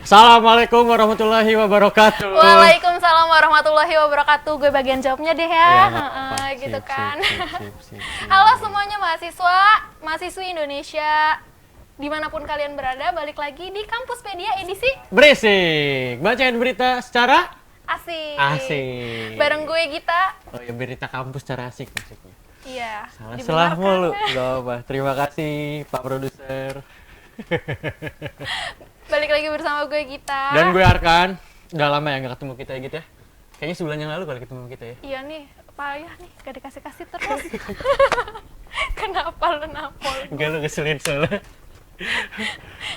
Assalamualaikum warahmatullahi wabarakatuh. Waalaikumsalam warahmatullahi wabarakatuh. Gue bagian jawabnya deh ya, gitu kan. Sip. Halo semuanya mahasiswa, mahasiswi Indonesia, dimanapun kalian berada, balik lagi di Kampuspedia edisi Berisik, bacain berita secara asik. Bareng gue Gita. Oh ya, berita kampus secara asik maksudnya. Iya. Salah mulu. Gak apa. Terima kasih Pak Produser. Balik lagi bersama gue Gita. Dan gue Arkan. Udah lama ya gak ketemu kita ya gitu ya. Kayaknya sebulan yang lalu kali ketemu kita ya. Iya nih, payah nih, gak dikasih-kasih terus. Kenapa lu nampol? Enggak, lu keselin soalnya.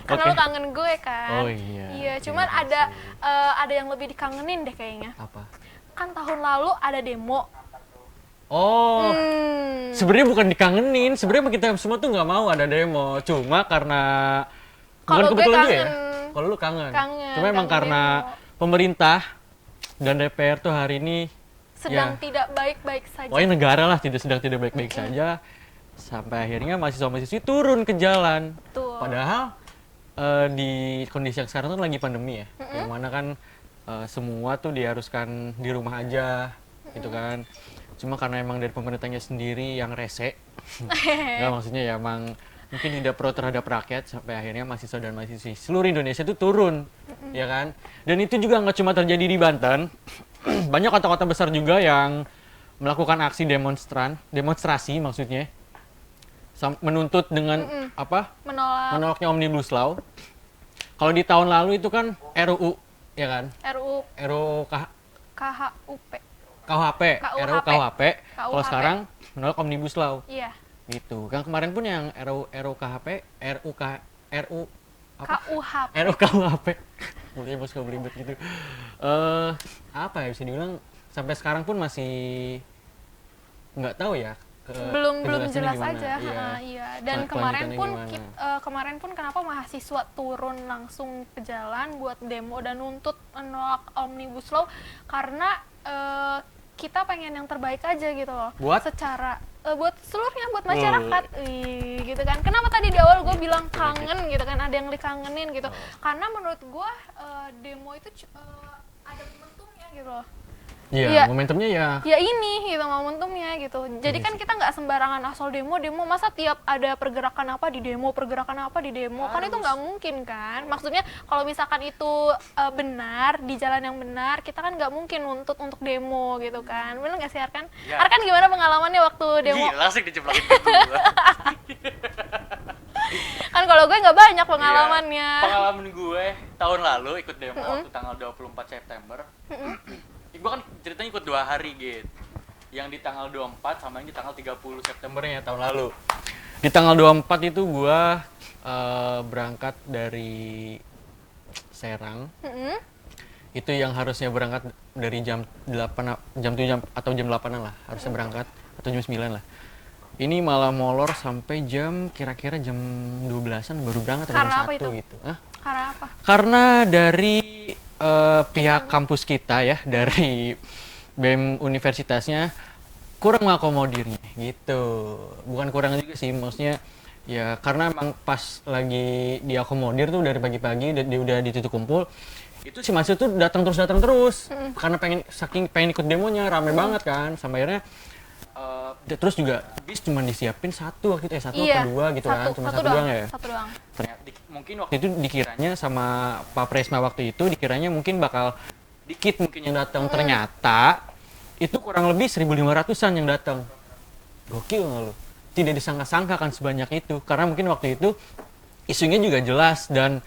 Karena lu kangen gue kan. Oh iya. Iya, cuman ada yang lebih dikangenin deh kayaknya. Apa? Kan tahun lalu ada demo. Oh, sebenarnya bukan dikangenin. Sebenarnya kita semua tuh nggak mau ada demo. Cuma karena Kalau gue kebetulan kangen. ya. Kalau lu kangen. Cuma emang kangen karena demo. pemerintah dan DPR tuh hari ini Sedang tidak baik-baik saja. pokoknya negara lah sedang tidak baik-baik saja. Sampai akhirnya mahasiswa-mahasiswi turun ke jalan. Betul. Padahal di kondisi yang sekarang tuh lagi pandemi ya. Yang mana kan semua tuh diharuskan di rumah aja gitu kan. Cuma karena emang dari pemerintahnya sendiri yang rese. Nggak, maksudnya ya emang mungkin tidak pro terhadap rakyat, sampai akhirnya mahasiswa dan mahasiswi seluruh Indonesia itu turun, ya kan? Dan itu juga nggak cuma terjadi di Banten, banyak kota-kota besar juga yang melakukan aksi demonstrasi maksudnya, menuntut dengan menolaknya Omnibus Law. Kalau di tahun lalu itu kan RUU, ya kan? RUU KUHP. Kalau sekarang menolak Omnibus Law. Iya. Gitu. Kan kemarin pun yang KUHP. Mulai bos belibet gitu. Apa ya bisa dibilang sampai sekarang pun masih nggak tahu ya. Belum jelas gimana. aja. Iya. Dan kemarin pun kenapa mahasiswa turun langsung ke jalan buat demo dan nuntut menolak Omnibus Law, karena kita pengen yang terbaik aja gitu loh. Buat seluruhnya, buat masyarakat. Gitu kan. Kenapa tadi di awal gue bilang kangen gitu kan, ada yang dikangenin gitu. Karena menurut gue demo itu ada momentumnya gitu loh. Iya, momentumnya ya. Ya ini gitu momentumnya gitu. Jadi kan kita nggak sembarangan asal demo, masa tiap ada pergerakan apa di demo. Kan itu nggak mungkin kan. Maksudnya kalau misalkan itu benar, di jalan yang benar, kita kan nggak mungkin nuntut untuk demo gitu kan. Bener nggak sih Arkan? Ya. Arkan gimana pengalamannya waktu demo? Gila sih diceplakin gitu. Kan kalau gue nggak banyak pengalamannya. Iya, pengalaman gue tahun lalu ikut demo waktu tanggal 24 September. Gue kan ceritanya ikut 2 hari gitu. Yang di tanggal 24 sama yang di tanggal 30 September ya tahun lalu. Di tanggal 24 itu gua berangkat dari Serang. Itu yang harusnya berangkat dari jam 7 atau jam 8-an lah, harusnya berangkat, atau jam 9 lah. Ini malah molor sampai kira-kira jam 12-an baru berangkat, jam 1 gitu. Karena apa? Karena dari pihak kampus kita ya, dari BEM universitasnya kurang mengakomodirnya gitu. Bukan kurang juga sih, maksudnya ya karena emang pas lagi diakomodir tuh dari pagi-pagi udah di titik kumpul, itu si mahasiswa tuh datang terus karena pengen ikut demonya, rame banget kan. Sampai akhirnya terus juga bis cuma disiapin satu waktu itu atau dua gitu kan, cuma satu doang ya. Satu doang. Ternyata mungkin waktu itu dikiranya sama Pak Presma waktu itu dikiranya mungkin bakal dikit mungkin yang datang, ternyata itu kurang lebih 1.500-an yang datang. Gokil nggak lu? Tidak disangka-sangka kan sebanyak itu, karena mungkin waktu itu isunya juga jelas dan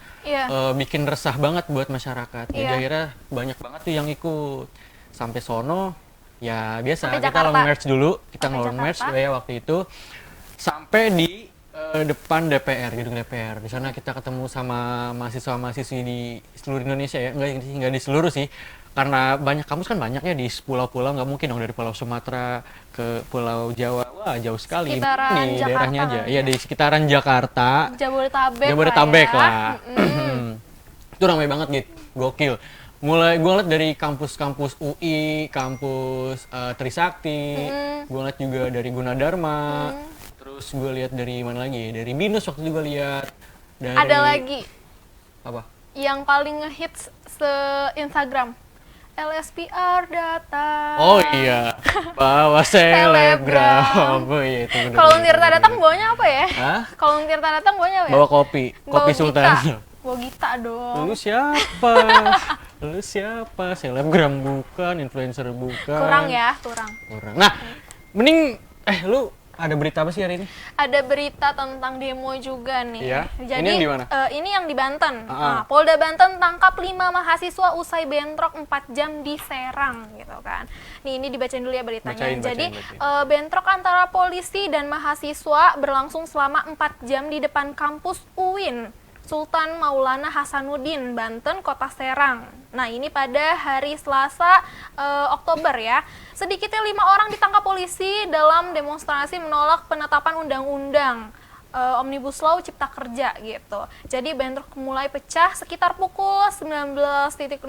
bikin resah banget buat masyarakat. Jadi akhirnya banyak banget tuh yang ikut sampai sono. Ya biasa kita long march dulu, long march ya waktu itu sampai di depan DPR, gedung DPR. Di sana kita ketemu sama mahasiswa-mahasiswi di seluruh Indonesia ya, enggak di seluruh sih. Karena banyak kampus kan banyak ya di pulau-pulau, nggak mungkin dong dari Pulau Sumatera ke Pulau Jawa. Wah, jauh sekali. Sekitaran di Jakarta daerahnya aja. Iya, di sekitaran Jakarta. Jabodetabek lah. Itu ramai banget gitu. Gokil. Mulai gue liat dari kampus-kampus UI, kampus Trisakti, gue liat juga dari Gunadarma, terus gue liat dari mana lagi? Dari BINUS waktu itu gue liat. Ada lagi. Apa? yang paling ngehits se-Instagram. LSPR datang. Oh iya, bawa selebgram. Oh iya, itu bener. Kalau Tirta datang bawanya apa ya? Hah? Kalau Tirta datang bawanya apa ya? Bawa kopi, Bawa kopi Gita. Sultan. Bawa Gita dong. Lu siapa? Lu siapa? Selebgram bukan, influencer bukan. Kurang ya, kurang. Kurang. Nah, mending lu ada berita apa sih hari ini? Ada berita tentang demo juga nih. Iya? Jadi Ini yang di mana? Ini yang di Banten. Ah. Nah, Polda Banten tangkap 5 mahasiswa usai bentrok 4 jam di Serang gitu kan. Nih ini dibacain dulu ya beritanya. Bacain. Jadi bentrok antara polisi dan mahasiswa berlangsung selama 4 jam di depan kampus UIN Sultan Maulana Hasanuddin, Banten, Kota Serang. Nah, ini pada hari Selasa Oktober ya. Sedikitnya 5 orang ditangkap polisi dalam demonstrasi menolak penetapan undang-undang Omnibus Law Cipta Kerja gitu. Jadi bentrok mulai pecah sekitar pukul 19.00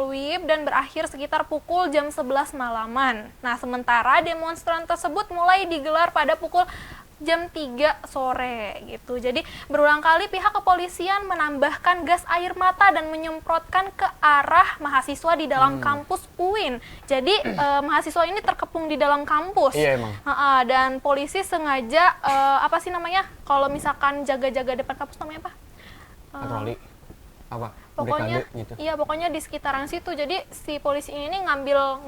WIB dan berakhir sekitar pukul jam 11 malaman. Nah, sementara demonstran tersebut mulai digelar pada pukul jam 3 sore gitu. Jadi berulang kali pihak kepolisian menambahkan gas air mata dan menyemprotkan ke arah mahasiswa di dalam kampus UIN. Jadi mahasiswa ini terkepung di dalam kampus. Iya emang. Dan polisi sengaja apa sih namanya? Kalau misalkan jaga-jaga depan kampus namanya apa? Patroli. Apa? Pokoknya Brigade gitu. iya pokoknya di sekitaran situ. Jadi si polisi ini ngambil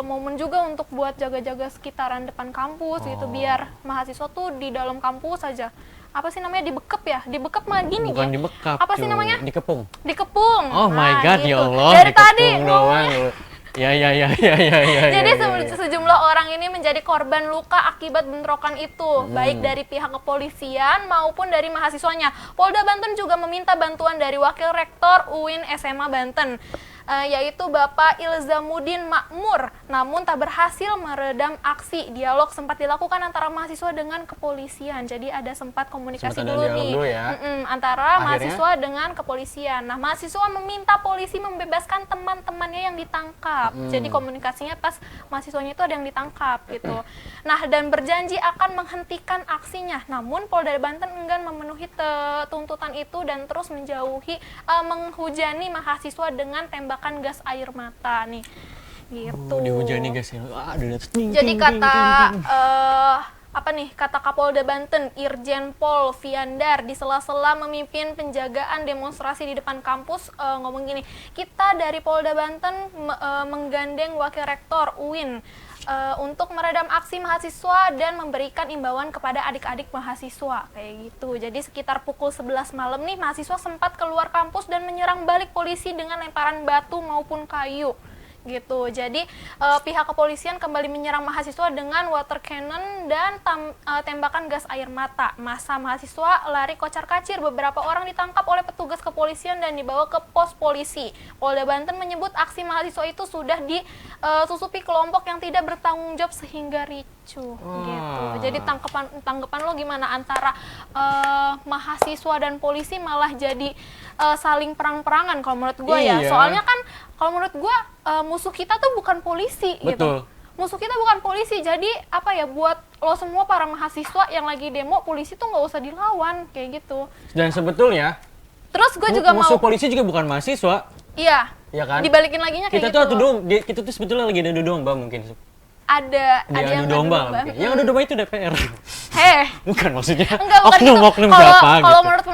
momen juga untuk buat jaga-jaga sekitaran depan kampus gitu, biar mahasiswa tuh di dalam kampus aja. Apa sih namanya, dibekep ya? Dibekep mah gini Bukan ya? dibekap. Apa sih namanya? Dikepung. Dikepung. Oh my god, gitu. ya Allah. Dari tadi dikepung doang lu. Ya. Jadi ya. sejumlah orang ini menjadi korban luka akibat bentrokan itu, baik dari pihak kepolisian maupun dari mahasiswanya. Polda Banten juga meminta bantuan dari Wakil Rektor UIN SMA Banten, yaitu Bapak Ilzamuddin Makmur, namun tak berhasil meredam aksi. Dialog sempat dilakukan antara mahasiswa dengan kepolisian. Jadi ada sempat komunikasi Sempat ada dulu dialog nih dulu ya. antara Akhirnya? mahasiswa dengan kepolisian. Nah, mahasiswa meminta polisi membebaskan teman-temannya yang ditangkap. Jadi komunikasinya pas mahasiswanya itu ada yang ditangkap gitu. Nah, dan berjanji akan menghentikan aksinya. Namun Polda Banten enggan memenuhi tuntutan itu dan terus menghujani mahasiswa dengan tembakan gas air mata nih. Gitu. Dihujani gas ya. Jadi kata kata Kapolda Banten Irjen Pol Viandar di sela-sela memimpin penjagaan demonstrasi di depan kampus ngomong gini, kita dari Polda Banten menggandeng Wakil Rektor UIN untuk meredam aksi mahasiswa dan memberikan imbauan kepada adik-adik mahasiswa kayak gitu. Jadi sekitar pukul 11 malam nih mahasiswa sempat keluar kampus dan menyerang balik polisi dengan lemparan batu maupun kayu gitu. Jadi pihak kepolisian kembali menyerang mahasiswa dengan water cannon dan tembakan gas air mata. Massa mahasiswa lari kocar-kacir. Beberapa orang ditangkap oleh petugas kepolisian dan dibawa ke pos polisi. Polda Banten menyebut aksi mahasiswa itu sudah disusupi kelompok yang tidak bertanggung jawab sehingga ricuh gitu. Jadi tanggapan lo gimana antara mahasiswa dan polisi malah jadi saling perang-perangan kalau menurut gue ya. Soalnya kan kalau menurut gue musuh kita tuh bukan polisi. Betul. Gitu. Musuh kita bukan polisi, jadi apa ya, buat lo semua para mahasiswa yang lagi demo, polisi tuh nggak usah dilawan kayak gitu. Dan sebetulnya terus gue juga musuh mau polisi juga bukan mahasiswa. iya Ya kan? dibalikin laginya kayak Kita gitu. kita tuh sebetulnya lagi adu domba mungkin. ada Dia yang adu domba. ngadu Mungkin. Yang adu domba itu DPR. Heh, Bukan maksudnya. enggak bukan gitu. Oknum siapa Kalau gitu. menurut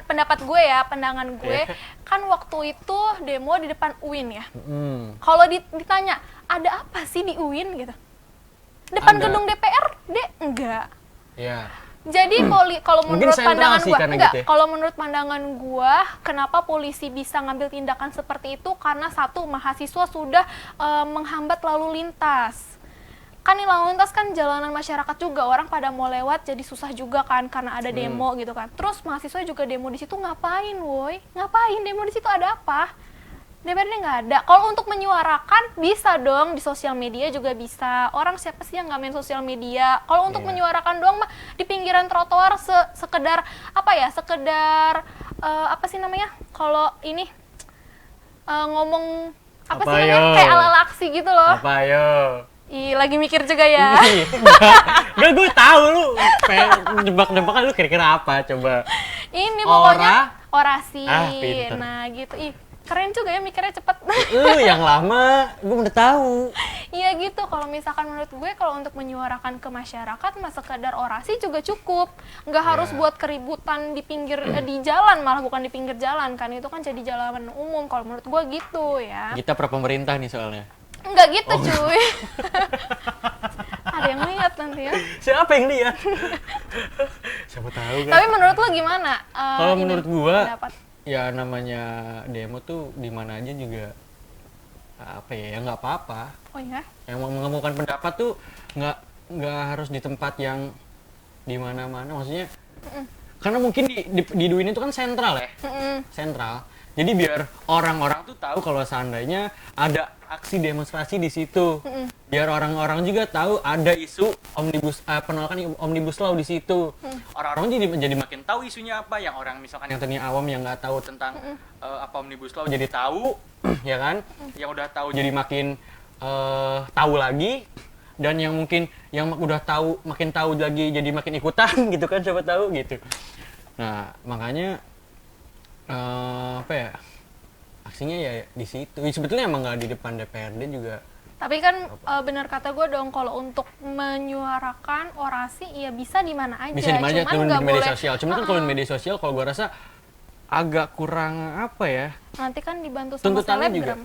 pendapat gue ya, pandangan gue, kan waktu itu demo di depan UIN ya. Kalau ditanya, ada apa sih di UIN gitu? Depan Ada. gedung DPR, enggak. Ya. Jadi kalau Mungkin menurut pandangan sentrasi gua, karena enggak, gitu ya. kalau menurut pandangan gua, kenapa polisi bisa ngambil tindakan seperti itu? Karena satu, mahasiswa sudah menghambat lalu lintas. Kan nih lalu lintas kan jalanan masyarakat juga, orang pada mau lewat jadi susah juga kan karena ada demo gitu kan. Terus mahasiswa juga demo di situ ngapain, woi? Ngapain demo di situ, ada apa? DPRD nggak ada. Kalau untuk menyuarakan bisa dong di sosial media juga bisa. Orang siapa sih yang nggak main sosial media? Kalau untuk menyuarakan doang mah di pinggiran trotoar sekedar apa ya? Sekedar apa sih namanya? Kalau ini ngomong apa sih namanya? Kayak ala-ala aksi gitu loh. Apa yo? Ih, lagi mikir juga ya. Gak, gue tahu lu jebak-jebakan lu kira-kira apa coba. Ini pokoknya orasi. Pinter. Nah, gitu. Ih, keren juga ya mikirnya cepet. Yang lama gue udah tahu. Iya gitu, kalau misalkan menurut gue kalau untuk menyuarakan ke masyarakat mah sekedar orasi juga cukup. Nggak harus buat keributan di pinggir di jalan, malah bukan di pinggir jalan kan, itu kan jadi jalan umum kalau menurut gue gitu ya. Kita pro pemerintah nih soalnya. Enggak gitu cuy. Ada yang lihat nanti ya. Siapa yang lihat? Siapa tahu kan. Tapi menurut lo gimana? Kalau Ini, menurut gua pendapat? ya namanya demo tuh di mana aja juga apa ya nggak apa-apa. Oh ya? Yang mau mengemukakan pendapat tuh nggak harus di tempat yang di mana-mana, maksudnya karena mungkin di Duin itu kan sentral ya, sentral. Jadi biar orang-orang tuh tahu kalau seandainya ada aksi demonstrasi di situ, biar orang-orang juga tahu ada isu penolakan omnibus law di situ. Orang-orang jadi makin tahu isunya apa. Yang orang misalkan yang tadinya awam yang nggak tahu tentang apa omnibus law jadi tahu, ya kan? Yang udah tahu jadi makin tahu lagi, dan yang mungkin yang udah tahu makin tahu lagi jadi makin ikutan gitu kan, siapa tahu gitu. Nah makanya apa ya, aksinya ya di situ. Sebetulnya emang nggak di depan DPRD juga. Tapi kan benar kata gue dong, kalau untuk menyuarakan orasi ya bisa di mana aja. Bisa di mana aja, turun di nggak media boleh- sosial. Cuman kan kalau di media sosial kalau gue rasa agak kurang apa ya. Nanti kan dibantu sama Tuntutannya juga. selebgram.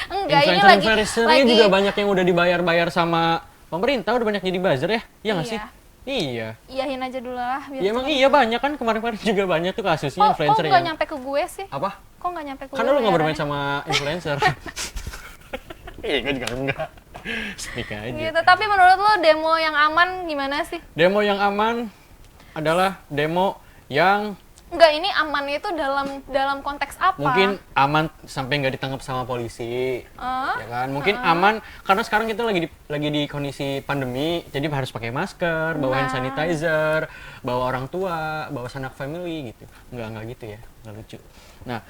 Enggak, ini Influencer lagi juga banyak yang udah dibayar-bayar sama pemerintah, udah banyak jadi buzzer ya. Iya nggak sih? Iya. Iya. Iyahin aja dulu lah. Biar Ya emang cepet. iya banyak kan, kemarin-kemarin juga banyak tuh kasusnya Kok influencer nggak yang nyampe ke gue sih? apa? Kok nggak nyampe ke Kan gue? lu nggak bermain bayarannya? sama influencer. Iya, gue juga enggak. Speak aja. Gitu. Tapi menurut lo demo yang aman gimana sih? Demo yang aman adalah demo yang Enggak, ini aman itu dalam konteks apa? mungkin aman sampai nggak ditangkap sama polisi, ya kan? Mungkin aman karena sekarang kita lagi di kondisi pandemi, jadi harus pakai masker, bawa hand sanitizer, bawa orang tua, bawa sanak family gitu. Nggak gitu ya, nggak lucu. Nah,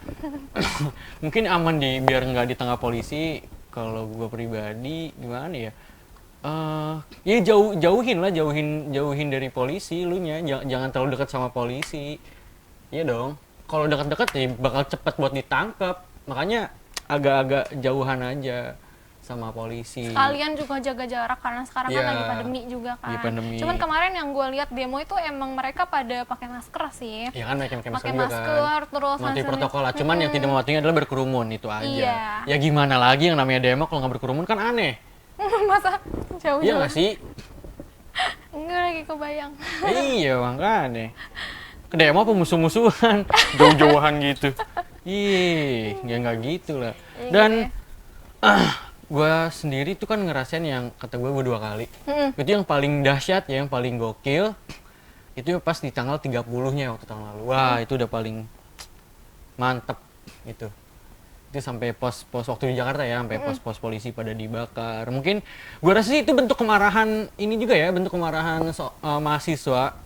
mungkin aman biar nggak ditangkap polisi. Kalau gue pribadi gimana ya? Ya jauhin dari polisi, lu nya jangan terlalu dekat sama polisi. Iya dong. Kalau dekat-dekat ya bakal cepat buat ditangkap. Makanya agak-agak jauhan aja sama polisi. Kalian juga jaga jarak karena sekarang kan Iya, lagi pandemi juga kan. lagi pandemi. Cuman kemarin yang gue lihat demo itu emang mereka pada pakai masker sih. Ya kan mereka pakai masker Pakai juga masker kan. terus Mematuhi hand protokol lah. Cuman yang tidak mematuhinya adalah berkerumun itu aja. Iya. Ya gimana lagi yang namanya demo kalau nggak berkerumun kan aneh. Masa jauh-jauh? Iya nggak sih? Enggak lagi kebayang. Iya makanya. Ke demo apa musuh-musuhan, jauh-jauhan gitu. Ih, nggak gitu lah. Dan gue sendiri tuh kan ngerasain yang kata gue 2 kali. Itu yang paling dahsyat ya, yang paling gokil. Itu pas di tanggal 30-nya waktu tahun lalu. Wah, itu udah paling mantep gitu. Itu sampai pos waktu di Jakarta ya, sampai pos polisi pada dibakar. Mungkin gue rasa sih itu bentuk kemarahan ini juga ya, bentuk kemarahan mahasiswa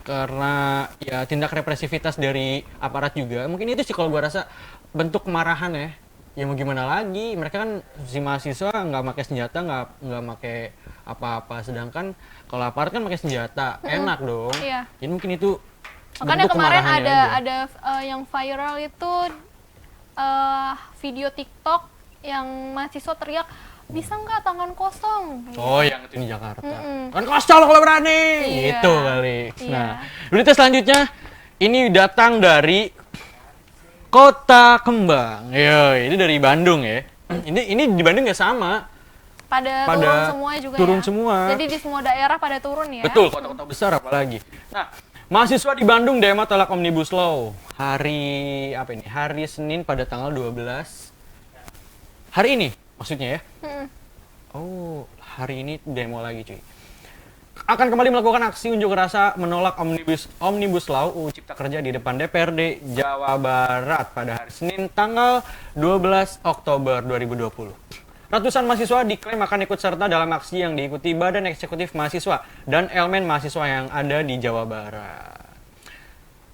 karena ya tindak represivitas dari aparat juga. Mungkin itu sih kalau gue rasa bentuk kemarahan ya. Ya mau gimana lagi, mereka kan si mahasiswa nggak pakai senjata, nggak pakai apa-apa, sedangkan kalau aparat kan pakai senjata, enak dong. Iya. Jadi mungkin itu Makanya bentuk kemarin kemarahannya aja. ada yang viral itu video TikTok yang mahasiswa teriak, bisa nggak tangan kosong? Oh, yang itu di Jakarta. Kan kosong kalau berani. Iya. Gitu kali. Iya. Nah, berita selanjutnya ini datang dari Kota Kembang. Yo, ini dari Bandung ya. Ini di Bandung ya sama. Pada Pada turun semua juga turun ya? semua. Jadi di semua daerah pada turun ya? Betul, kota-kota besar apalagi. Nah, mahasiswa di Bandung demo tolak Omnibus Law. Hari apa ini? Hari Senin pada tanggal 12. Hari ini maksudnya ya? Oh, hari ini demo lagi cuy. Akan kembali melakukan aksi unjuk rasa menolak Omnibus Law UU Cipta Kerja di depan DPRD Jawa Barat pada hari Senin tanggal 12 Oktober 2020. Ratusan mahasiswa diklaim akan ikut serta dalam aksi yang diikuti Badan Eksekutif Mahasiswa dan elemen mahasiswa yang ada di Jawa Barat.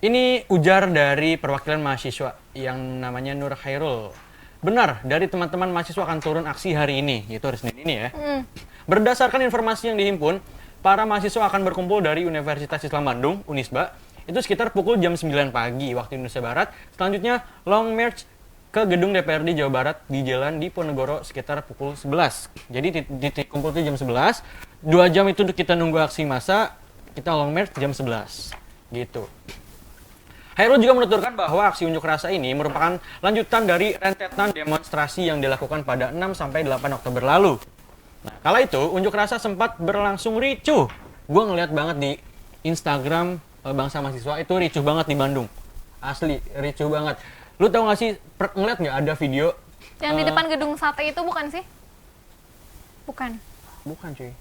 Ini ujar dari perwakilan mahasiswa yang namanya Nur Khairul. Benar, dari teman-teman mahasiswa akan turun aksi hari ini, yaitu hari Senin ini ya. Berdasarkan informasi yang dihimpun, para mahasiswa akan berkumpul dari Universitas Islam Bandung, Unisba, itu sekitar pukul jam 9 pagi waktu Indonesia Barat. Selanjutnya long march ke gedung DPRD Jawa Barat di Jalan Diponegoro sekitar pukul 11. Jadi titik kumpul itu jam 11, 2 jam itu kita nunggu aksi massa, kita long march jam 11. Gitu. Hairul juga menuturkan bahwa aksi unjuk rasa ini merupakan lanjutan dari rentetan demonstrasi yang dilakukan pada 6-8 Oktober lalu. Nah, kala itu unjuk rasa sempat berlangsung ricuh. Gue ngeliat banget di Instagram Bangsa Mahasiswa itu ricuh banget di Bandung. Asli, ricuh banget. Lu tau gak sih, ngeliat gak ada video Yang di depan gedung sate itu bukan sih? Bukan. Bukan cuy.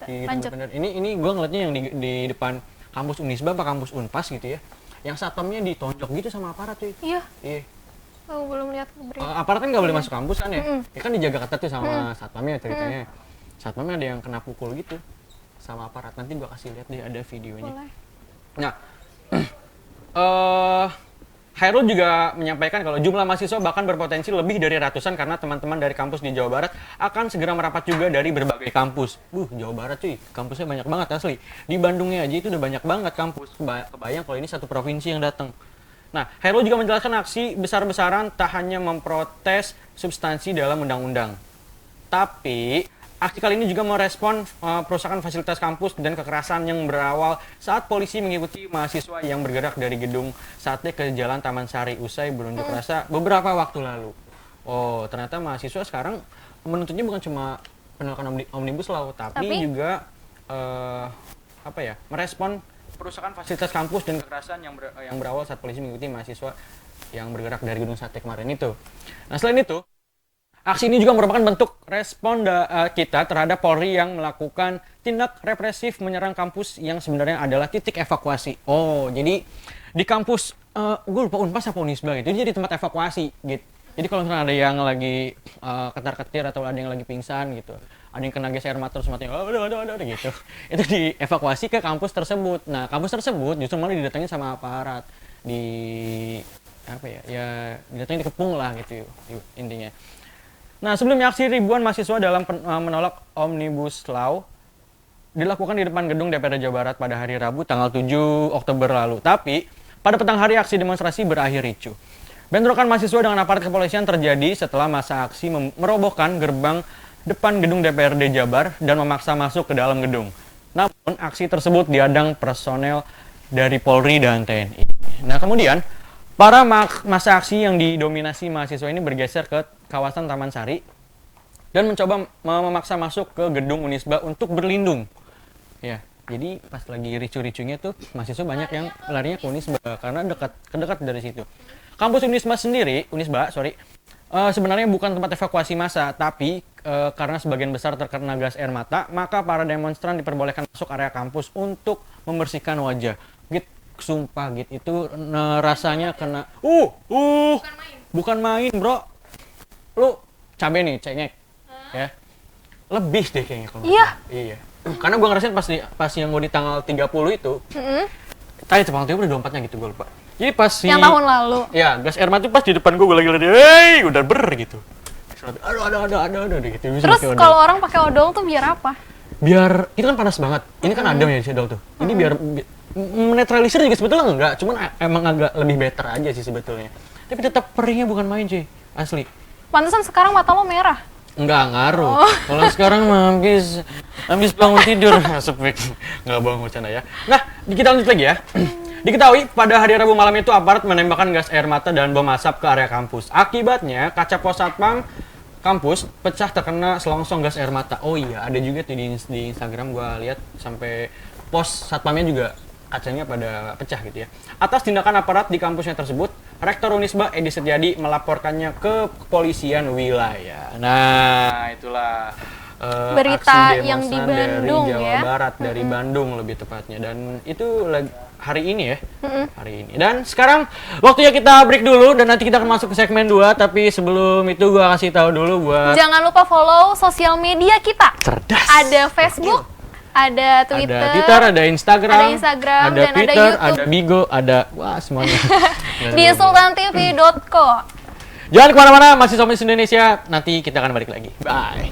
Lanjut. Ini gue ngeliatnya yang di depan kampus Unisba apa kampus Unpas gitu ya. Yang satpamnya ditonjok gitu sama aparat cuy. Iya. Iya. Aku belum lihat berita. Aparat kan nggak boleh masuk kampus kan ya? Ya kan dijaga ketat tuh sama Mm-mm. satpamnya ceritanya. Satpamnya ada yang kena pukul gitu sama aparat. Nanti gua kasih lihat deh ada videonya. Boleh. Nah, Hairul juga menyampaikan kalau jumlah mahasiswa bahkan berpotensi lebih dari ratusan karena teman-teman dari kampus di Jawa Barat akan segera merapat juga dari berbagai kampus. Jawa Barat cuy, kampusnya banyak banget asli. Di Bandungnya aja itu udah banyak banget kampus. Kebayang kalau ini satu provinsi yang datang. Nah, Hairul juga menjelaskan aksi besar-besaran tak hanya memprotes substansi dalam undang-undang. Tapi, aksi kali ini juga merespon perusakan fasilitas kampus dan kekerasan yang berawal saat polisi mengikuti mahasiswa yang bergerak dari gedung Sate ke Jalan Taman Sari usai berunjuk rasa beberapa waktu lalu. Oh, ternyata mahasiswa sekarang menuntutnya bukan cuma penolakan Omnibus Law, tapi juga merespon perusakan fasilitas kampus dan kekerasan yang berawal saat polisi mengikuti mahasiswa yang bergerak dari gedung Sate kemarin itu. Nah, selain itu, aksi ini juga merupakan bentuk respon kita terhadap Polri yang melakukan tindak represif menyerang kampus yang sebenarnya adalah titik evakuasi. Oh, jadi di kampus, gue lupa Unpas apa Unisba gitu, jadi tempat evakuasi gitu. Jadi kalau misalnya ada yang lagi ketar-ketir atau ada yang lagi pingsan gitu, ada yang kena gas air mata terus matinya, ada gitu. Itu dievakuasi ke kampus tersebut. Nah, kampus tersebut justru malah didatangi sama aparat. Didatangi dikepung lah gitu intinya. Nah, sebelumnya aksi ribuan mahasiswa dalam menolak Omnibus Law dilakukan di depan gedung DPRD Jawa Barat pada hari Rabu tanggal 7 Oktober lalu. Tapi, pada petang hari aksi demonstrasi berakhir ricuh. Bentrokan mahasiswa dengan aparat kepolisian terjadi setelah masa aksi merobohkan gerbang depan gedung DPRD Jabar dan memaksa masuk ke dalam gedung. Namun, aksi tersebut diadang personel dari Polri dan TNI. Nah, kemudian, para masa aksi yang didominasi mahasiswa ini bergeser ke kawasan Taman Sari dan mencoba memaksa masuk ke gedung Unisba untuk berlindung. Ya, jadi pas lagi ricu-ricunya tuh mahasiswa banyak yang larinya ke Unisba karena dekat dari situ. Kampus Unisba sebenarnya bukan tempat evakuasi massa, tapi karena sebagian besar terkena gas air mata, maka para demonstran diperbolehkan masuk area kampus untuk membersihkan wajah. Sumpah itu rasanya kena bukan main bro, lu cabe nih cengek ya lebih deh kayaknya kalau iya karena gua ngerasain pas yang gua di tanggal 30 itu tadi tanggal 30 udah 24-nya gitu gua lupa. Jadi pas yang tahun lalu ya gas air mata pas di depan gua lagi udah gitu ada gitu. Terus kalau orang pakai odol tuh biar apa? Biar itu kan panas banget, ini kan adem ya si odol tuh, ini biar menetralisir juga sebetulnya enggak, cuman emang agak lebih better aja sih sebetulnya. Tapi tetap perihnya bukan main cuy, asli. Pantesan sekarang mata lo merah. Enggak ngaruh. Kalau sekarang mah habis bangun tidur masuk week. Enggak bohong bercanda ya. Nah, kita lanjut lagi ya. Diketahui pada hari Rabu malam itu aparat menembakkan gas air mata dan bom asap ke area kampus. Akibatnya kaca pos satpam kampus pecah terkena selongsong gas air mata. Oh iya, ada juga tuh di Instagram gua lihat sampai pos satpamnya juga kacanya pada pecah gitu ya. Atas tindakan aparat di kampusnya tersebut, Rektor Unisba Edi Setiadi melaporkannya ke kepolisian wilayah. Nah, itulah berita aksi yang di Bandung dari Jawa ya. Barat, dari Bandung lebih tepatnya. Dan itu hari ini ya. Hari ini. Dan sekarang waktunya kita break dulu dan nanti kita akan masuk ke segmen 2, tapi sebelum itu gua kasih tahu dulu buat jangan lupa follow sosial media kita. Cerdas. Ada Facebook, ada Twitter, ada Instagram, ada dan Twitter, ada YouTube, ada Bigo, ada semuanya. di sultantv.co. Jangan kemana-mana, masih Somis Indonesia. Nanti kita akan balik lagi. Bye.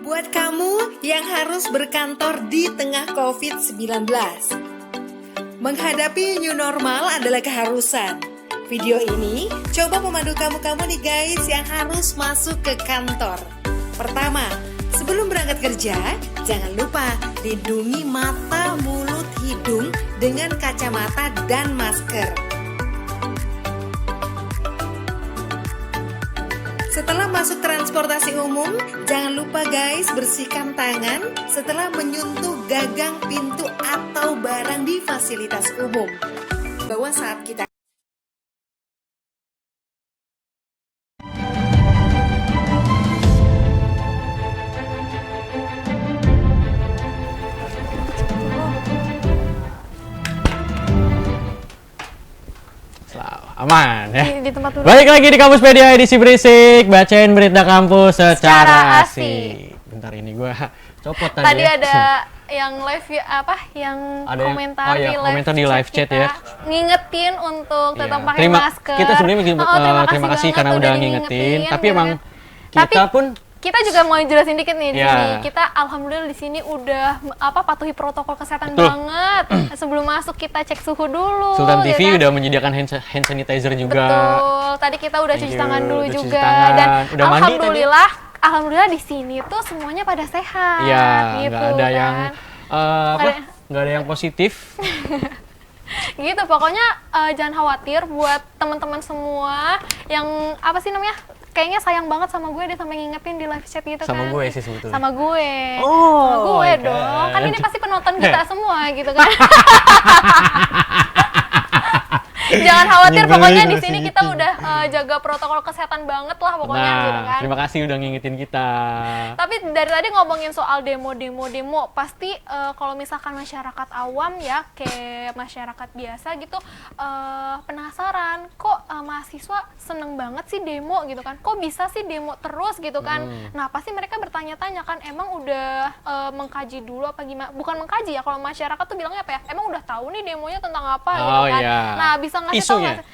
Buat kamu yang harus berkantor di tengah COVID-19, menghadapi new normal adalah keharusan. Video ini coba memandu kamu-kamu nih guys yang harus masuk ke kantor. Pertama, sebelum berangkat kerja, jangan lupa lindungi mata, mulut, hidung dengan kacamata dan masker. Setelah masuk transportasi umum, jangan lupa guys bersihkan tangan setelah menyentuh gagang pintu atau barang di fasilitas umum. Bahwa saat kita Aman ya. Di tempat dulu. Balik lagi di Kampuspedia edisi berisik, bacain berita kampus secara asik. Bentar ini gua copot tadi. Tadi ya. ada yang live ya, apa yang Ada yang- komentar, oh iya, komentar di live chat ya. ngingetin untuk tetap Iya. pakai masker. Kita sebenarnya terima kasih banget karena udah ngingetin, tapi emang kita pun kita juga mau jelasin dikit nih di Iya. sini. Kita alhamdulillah di sini udah patuhi protokol kesehatan Betul. banget. Sebelum masuk kita cek suhu dulu. Sultan ya TV kan? udah menyediakan hand sanitizer juga. Betul. Tadi kita udah Thank cuci you. tangan dulu Udah cuci juga tangan. dan Udah mandi alhamdulillah di sini tuh semuanya pada sehat. Iya, gitu, nggak ada kan. yang nggak ada yang positif. Gitu pokoknya jangan khawatir buat teman-teman semua yang apa sih namanya, kayaknya sayang banget sama gue, dia sampai ngingetin di live chat gitu Sama kan. gue sih sebetulnya. Sama gue. Oh, Sama gue my dong, kan God. ini pasti penonton kita semua gitu kan. Jangan khawatir, Nyebelin pokoknya di masih sini gitu. kita udah jaga protokol kesehatan banget lah pokoknya Nah, gitu kan. terima kasih udah ngingetin kita. Tapi dari tadi ngomongin soal demo, pasti kalau misalkan masyarakat awam ya, kayak masyarakat biasa gitu, penasaran kok mahasiswa seneng banget sih demo gitu kan, kok bisa sih demo terus gitu kan. Nah pasti mereka bertanya-tanya kan, emang udah mengkaji dulu apa gimana? Bukan mengkaji ya, kalau masyarakat tuh bilangnya apa ya, emang udah tahu nih demonya tentang apa gitu Oh, kan. iya. Nah bisa ngasih tahu Isunya. nggak sih,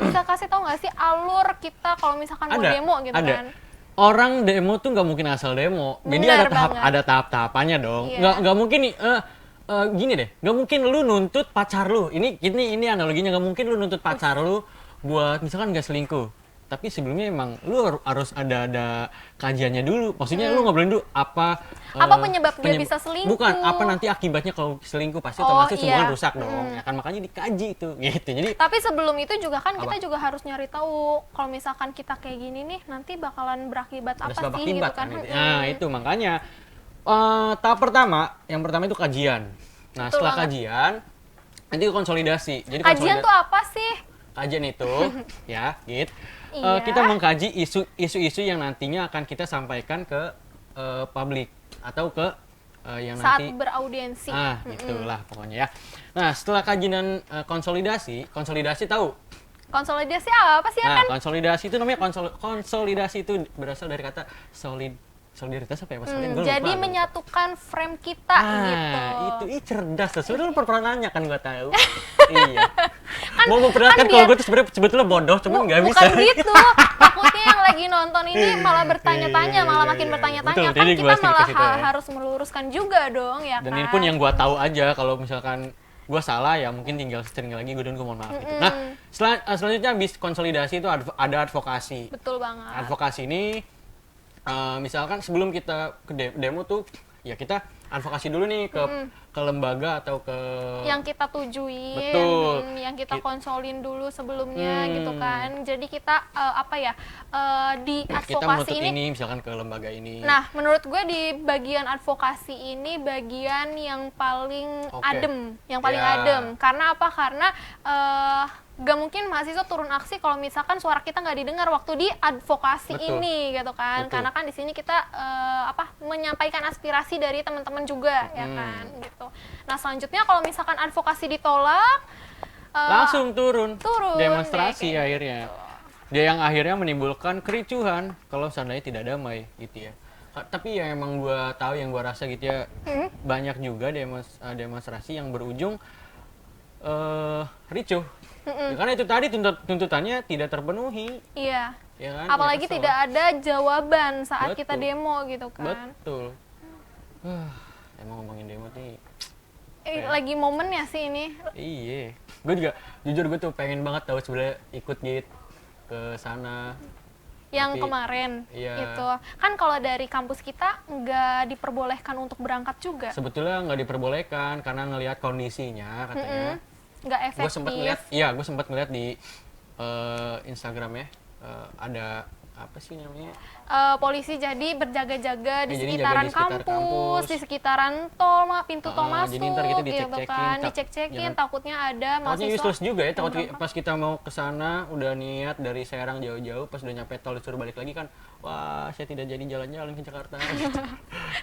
bisa kasih tahu nggak sih alur kita kalau misalkan mau demo gitu ada. kan. Orang demo tuh nggak mungkin asal demo. Jadi Benar banget. ada tahap-tahapannya dong. Iya. Nggak mungkin nih. Gini deh, nggak mungkin lu nuntut pacar lu. Ini analoginya, nggak mungkin lu nuntut pacar lu buat misalkan nggak selingkuh. Tapi sebelumnya emang lu harus ada kajiannya dulu. Maksudnya lu ngobrolin dulu apa penyebab dia bisa selingkuh. Bukan, apa nanti akibatnya kalau selingkuh, pasti Oh, otomatis iya. hubungan rusak dong. Ya kan, makanya dikaji itu gitu. Jadi Tapi sebelum itu juga kan kita Apa? juga harus nyari tahu kalau misalkan kita kayak gini nih nanti bakalan berakibat ada apa sebab sih akibat gitu kan. kan. Nah, itu makanya tahap yang pertama itu kajian. Nah, Betul setelah banget. kajian nanti konsolidasi. Jadi Kajian tuh apa sih? kajian itu ya, gitu. Iya. Kita mengkaji isu-isu yang nantinya akan kita sampaikan ke publik atau ke yang Saat nanti beraudiensi. gitulah pokoknya ya. Nah, setelah kajian konsolidasi tahu. Konsolidasi apa sih ya Nah, kan? konsolidasi itu namanya konsolidasi itu berasal dari kata solidaritas apa ya Mas? Gua lupa. Jadi menyatukan frame kita gitu. Itu cerdas tuh. Sebenarnya lu pernah nanya kan, gua tahu. Iya. Mau memperlihatkan kan kalau biar- gue tuh sebenarnya sebetulnya bodoh, cuman nggak bisa. Bukan gitu. Takutnya yang lagi nonton ini malah bertanya-tanya, malah makin Iya. bertanya-tanya. Betul, Kan jadi kita gua sedikit malah ke situ ya. harus meluruskan juga dong ya Dan kan. ini pun yang gua tahu aja, kalau misalkan gua salah ya mungkin tinggal sering lagi gua mohon maaf gitu. Nah, selanjutnya habis konsolidasi itu ada advokasi. Betul banget. Advokasi ini misalkan sebelum kita ke demo tuh ya kita advokasi dulu nih ke lembaga atau ke Yang kita tujuin, Betul. yang kita konsolin dulu sebelumnya gitu kan. Jadi kita di kita advokasi menuntut ini. ini misalkan ke lembaga ini. Nah, menurut gue di bagian advokasi ini bagian yang paling Oke. adem, yang paling Ya. adem. Karena apa? Karena gak mungkin mahasiswa turun aksi kalau misalkan suara kita nggak didengar waktu di advokasi Betul. ini, gitu kan? Betul. Karena kan di sini kita menyampaikan aspirasi dari teman-teman juga, ya kan? Gitu. Nah, selanjutnya kalau misalkan advokasi ditolak, Langsung turun deh, demonstrasi kayak akhirnya. Dia yang akhirnya menimbulkan kericuhan kalau seandainya tidak damai gitu ya. Tapi yang emang gua tahu, yang gua rasa gitu ya, banyak juga demonstrasi yang berujung ricuh. Ya, karena itu tadi tuntutannya tidak terpenuhi, Iya. ya kan? Apalagi Ya, kesel. tidak ada jawaban saat kita Betul. demo gitu kan. Betul. Emang ngomongin demo nih. Lagi momennya sih ini. Iya. Gue juga jujur gue tuh pengen banget tahu sebenarnya ikut gitu ke sana. Yang Tapi, kemarin iya. itu kan kalau dari kampus kita nggak diperbolehkan untuk berangkat juga. Sebetulnya nggak diperbolehkan karena ngelihat kondisinya katanya. Nggak Gue sempat ngeliat, efektif. iya gue sempat ngeliat di Instagramnya ada apa sih namanya? Polisi jadi berjaga-jaga di Jadi sekitaran jaga di sekitar kampus, kampus. di sekitaran tol, pintu tol masuk, jadi ntar kita gitu dicek-cekin, kan, dicek-cekin, jangan- takutnya ada Takutnya mahasiswa. useless juga ya, takut yang pas kita mau ke sana udah niat dari Serang jauh-jauh, pas udah nyampe tol disuruh balik lagi kan, wah saya tidak jadi jalan-jalan ke Jakarta.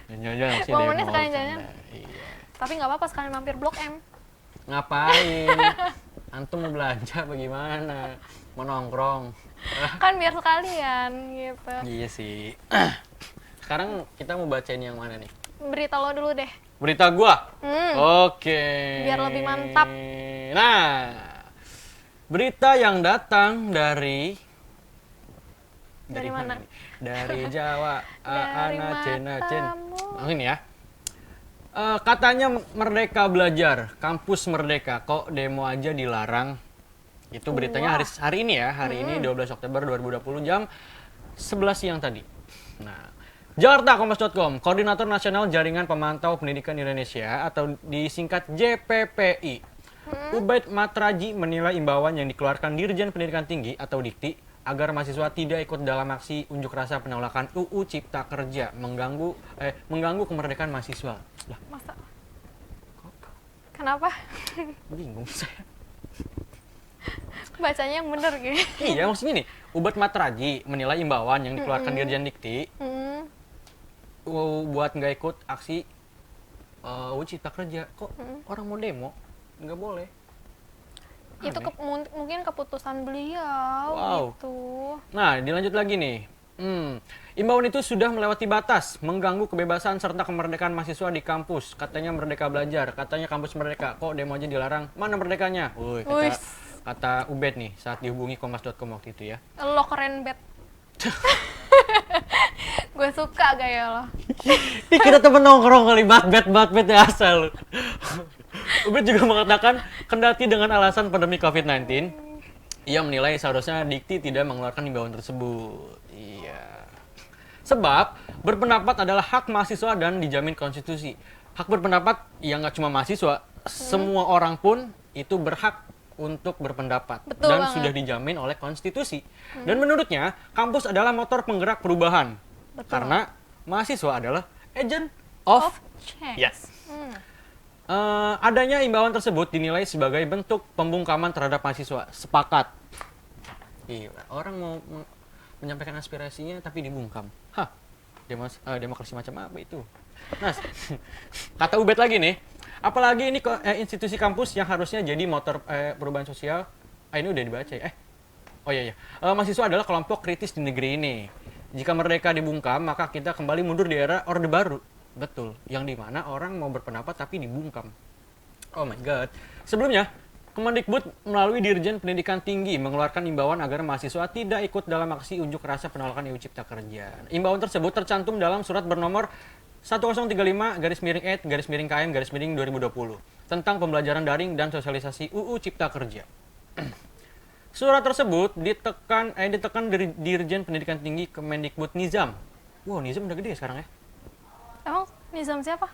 Jalan-jalan sih Momennya demo sekalian ke sana. jalan. Iya. Tapi nggak apa-apa sekalian mampir Blok M. Ngapain? Antum mau belanja bagaimana? Mau nongkrong? Kan biar sekalian gitu. Iya sih. Sekarang kita mau bacain yang mana nih? Berita lo dulu deh. Berita gua. Oke. Biar lebih mantap. Nah, berita yang datang dari Dari mana? nih? Dari Jawa. Dari Ana Cena Cen. matamu. Ini ya. Katanya Merdeka Belajar, kampus Merdeka, kok demo aja dilarang. Itu beritanya hari ini ya, hari ini 12 Oktober 2020 jam 11 siang tadi. Nah, Jakarta Kompas.com, Koordinator Nasional Jaringan Pemantau Pendidikan Indonesia atau disingkat JPPI, Ubaid Matraji menilai imbauan yang dikeluarkan Dirjen Pendidikan Tinggi atau Dikti agar mahasiswa tidak ikut dalam aksi unjuk rasa penolakan UU Cipta Kerja mengganggu kemerdekaan mahasiswa. Lah, Masa? Kenapa? bingung saya. Bacanya yang bener gitu. Iya, maksudnya nih, Ubaid Matraji menilai imbauan yang dikeluarkan Dirjen Dikti buat nggak ikut aksi UU Cipta Kerja. Kok orang mau demo nggak boleh? Itu mungkin keputusan beliau Wow. gitu. Nah, dilanjut lagi nih. Imbauan itu sudah melewati batas, mengganggu kebebasan serta kemerdekaan mahasiswa di kampus. Katanya Merdeka Belajar, katanya kampus Merdeka. Kok demo aja dilarang? Mana merdekanya? Woi, Wis. kata Ubed nih saat dihubungi Kompas.com waktu itu ya. Lo keren bet. Gue suka gaya lo. Ih, kita temen nongkrong kali, bat-bet ya asal. Ubed juga mengatakan, kendati dengan alasan pandemi COVID-19, ia menilai seharusnya Dikti tidak mengeluarkan imbauan tersebut. Iya. Sebab, berpendapat adalah hak mahasiswa dan dijamin konstitusi. Hak berpendapat, ya nggak cuma mahasiswa, semua orang pun itu berhak untuk berpendapat. Betul dan banget. sudah dijamin oleh konstitusi. Dan menurutnya, kampus adalah motor penggerak perubahan. Betul. Karena mahasiswa adalah agent of Change. yes. Adanya imbauan tersebut dinilai sebagai bentuk pembungkaman terhadap mahasiswa. Sepakat. Iya, orang mau menyampaikan aspirasinya tapi dibungkam. Hah, demokrasi macam apa itu? Nah, kata Ubed lagi nih, apalagi ini institusi kampus yang harusnya jadi motor perubahan sosial. Ini udah dibaca ya? Oh iya. Mahasiswa adalah kelompok kritis di negeri ini. Jika merdeka dibungkam, maka kita kembali mundur di era Orde Baru. Betul, yang dimana orang mau berpendapat tapi dibungkam. Oh my god. Sebelumnya, Kemendikbud melalui Dirjen Pendidikan Tinggi mengeluarkan imbauan agar mahasiswa tidak ikut dalam aksi unjuk rasa penolakan UU Cipta Kerja. Imbauan tersebut tercantum dalam surat bernomor 1035-KM-2020 tentang pembelajaran daring dan sosialisasi UU Cipta Kerja. Surat tersebut ditekan dari Dirjen Pendidikan Tinggi Kemendikbud Nizam. Wow, Nizam udah gede ya sekarang ya? Emang Nizam siapa?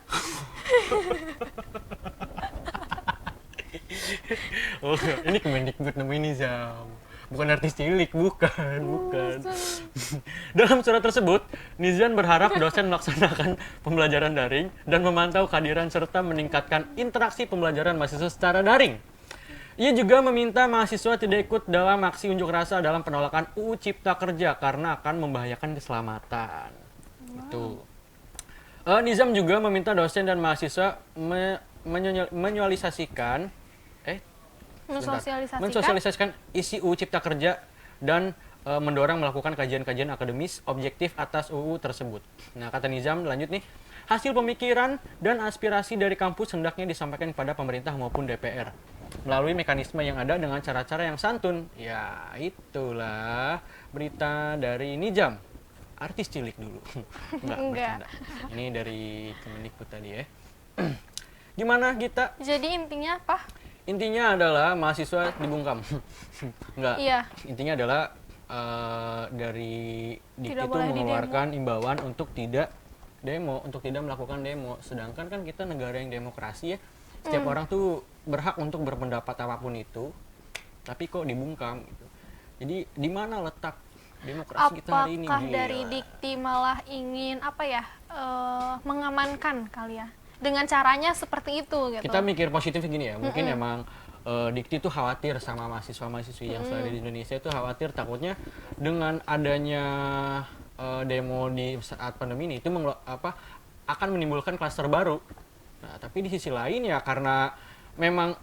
Oh, ini Kemendikbud namanya Nizam. Bukan artis cilik, bukan. Dalam surat tersebut, Nizam berharap dosen melaksanakan pembelajaran daring dan memantau kehadiran serta meningkatkan interaksi pembelajaran mahasiswa secara daring. Ia juga meminta mahasiswa tidak ikut dalam aksi unjuk rasa dalam penolakan UU Cipta Kerja karena akan membahayakan keselamatan. Itu. Nizam juga meminta dosen dan mahasiswa mensosialisasikan isi UU Cipta Kerja dan mendorong melakukan kajian-kajian akademis objektif atas UU tersebut. Nah, kata Nizam lanjut nih, hasil pemikiran dan aspirasi dari kampus hendaknya disampaikan kepada pemerintah maupun DPR. melalui mekanisme yang ada dengan cara-cara yang santun. Ya, itulah berita dari Nijam. Artis cilik dulu. Enggak, bercanda. Ini dari Kemendikbud tadi ya. Gimana Gita? Jadi intinya apa? Intinya adalah mahasiswa dibungkam. Enggak. Iya. Intinya adalah dari Dikti Tidak itu boleh mengeluarkan imbauan untuk tidak demo, untuk tidak melakukan demo. Sedangkan kan kita negara yang demokrasi ya. Setiap orang tuh berhak untuk berpendapat apapun itu. Tapi kok dibungkam gitu. Jadi di mana letak demokrasi kita hari ini? Apakah Gila. dari Dikti malah ingin mengamankan kali ya? Dengan caranya seperti itu gitu. Kita mikir positif gini ya, mungkin emang Dikti tuh khawatir sama mahasiswa-mahasiswi yang selalu di Indonesia itu khawatir takutnya dengan adanya demo di saat pandemi ini itu akan menimbulkan klaster baru. Nah, tapi di sisi lain ya karena memang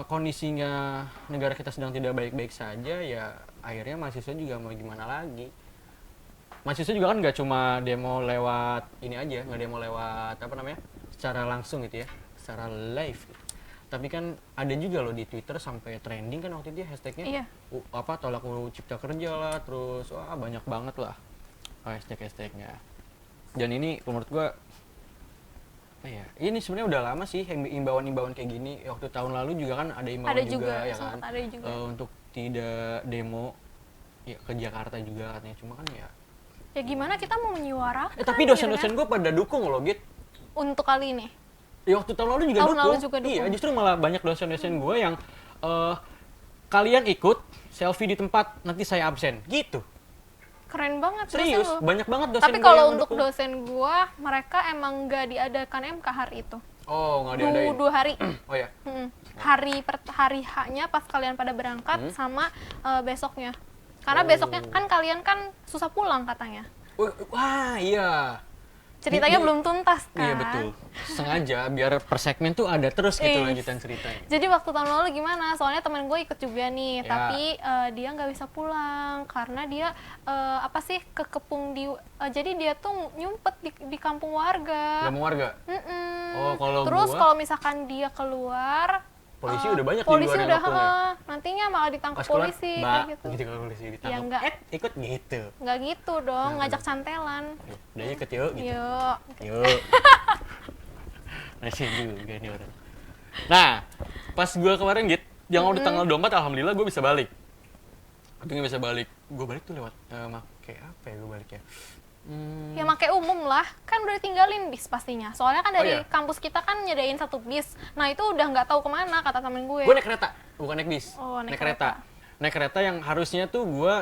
kondisinya negara kita sedang tidak baik-baik saja ya akhirnya mahasiswa juga mau gimana lagi. Mahasiswa juga kan nggak cuma demo lewat ini aja, nggak demo lewat secara langsung gitu ya, secara live gitu. Tapi kan ada juga loh di Twitter sampai trending kan waktu itu ya hashtagnya tolak UU Cipta Kerja lah, terus banyak banget lah hashtagnya. Dan ini menurut gua ini sebenarnya udah lama sih imbauan kayak gini. Waktu tahun lalu juga kan ada imbauan juga ya kan, untuk tidak demo ya, ke Jakarta juga katanya. Cuma kan ya gimana kita mau menyuarakan? Tapi dosen-dosen gue pada dukung loh, Git. Untuk kali ini? Ya waktu tahun lalu juga dukung. Iya, justru malah banyak dosen-dosen gue yang kalian ikut selfie di tempat, nanti saya absen. Gitu. Keren banget. Serius, banyak banget dosen. Tapi kalau untuk dosen gue, mereka emang nggak diadakan MK hari itu. Oh, nggak diadain? 2 hari. Oh ya? Hari H-nya pas kalian pada berangkat sama besoknya. Karena besoknya kan kalian kan susah pulang katanya. Wah, iya. Ceritanya belum tuntas kan? Iya betul. Sengaja biar per segmen tuh ada terus gitu lanjutan ceritanya. Jadi waktu tahun lalu gimana? Soalnya teman gue ikut juga nih, tapi dia nggak bisa pulang karena dia kekepung di. Jadi dia tuh nyumpet di kampung warga. Kampung warga? Oh, Terus kalau misalkan dia keluar, polisi udah banyak polisi di luar udah ya? nantinya malah ditangkap polisi kayak gitu. Gitu kalau polisi ditangkap. Ya enggak. Ikut gitu. Enggak gitu dong, ngajak cantelan. Udah ikut yuk gitu. Yuk. Masih juga nih orang. Nah, pas gue kemarin yang udah tanggal 24 alhamdulillah gue bisa balik. Untungnya bisa balik. Gue balik tuh lewat pakai apa ya gue balik ya? Ya pakai umum lah, kan udah ditinggalin bis pastinya. Soalnya kan dari kampus kita kan nyediain 1 bis. Nah itu udah nggak tahu kemana kata temen gue. Gue naik kereta, bukan naik bis. Oh, naik kereta. Naik kereta yang harusnya tuh gue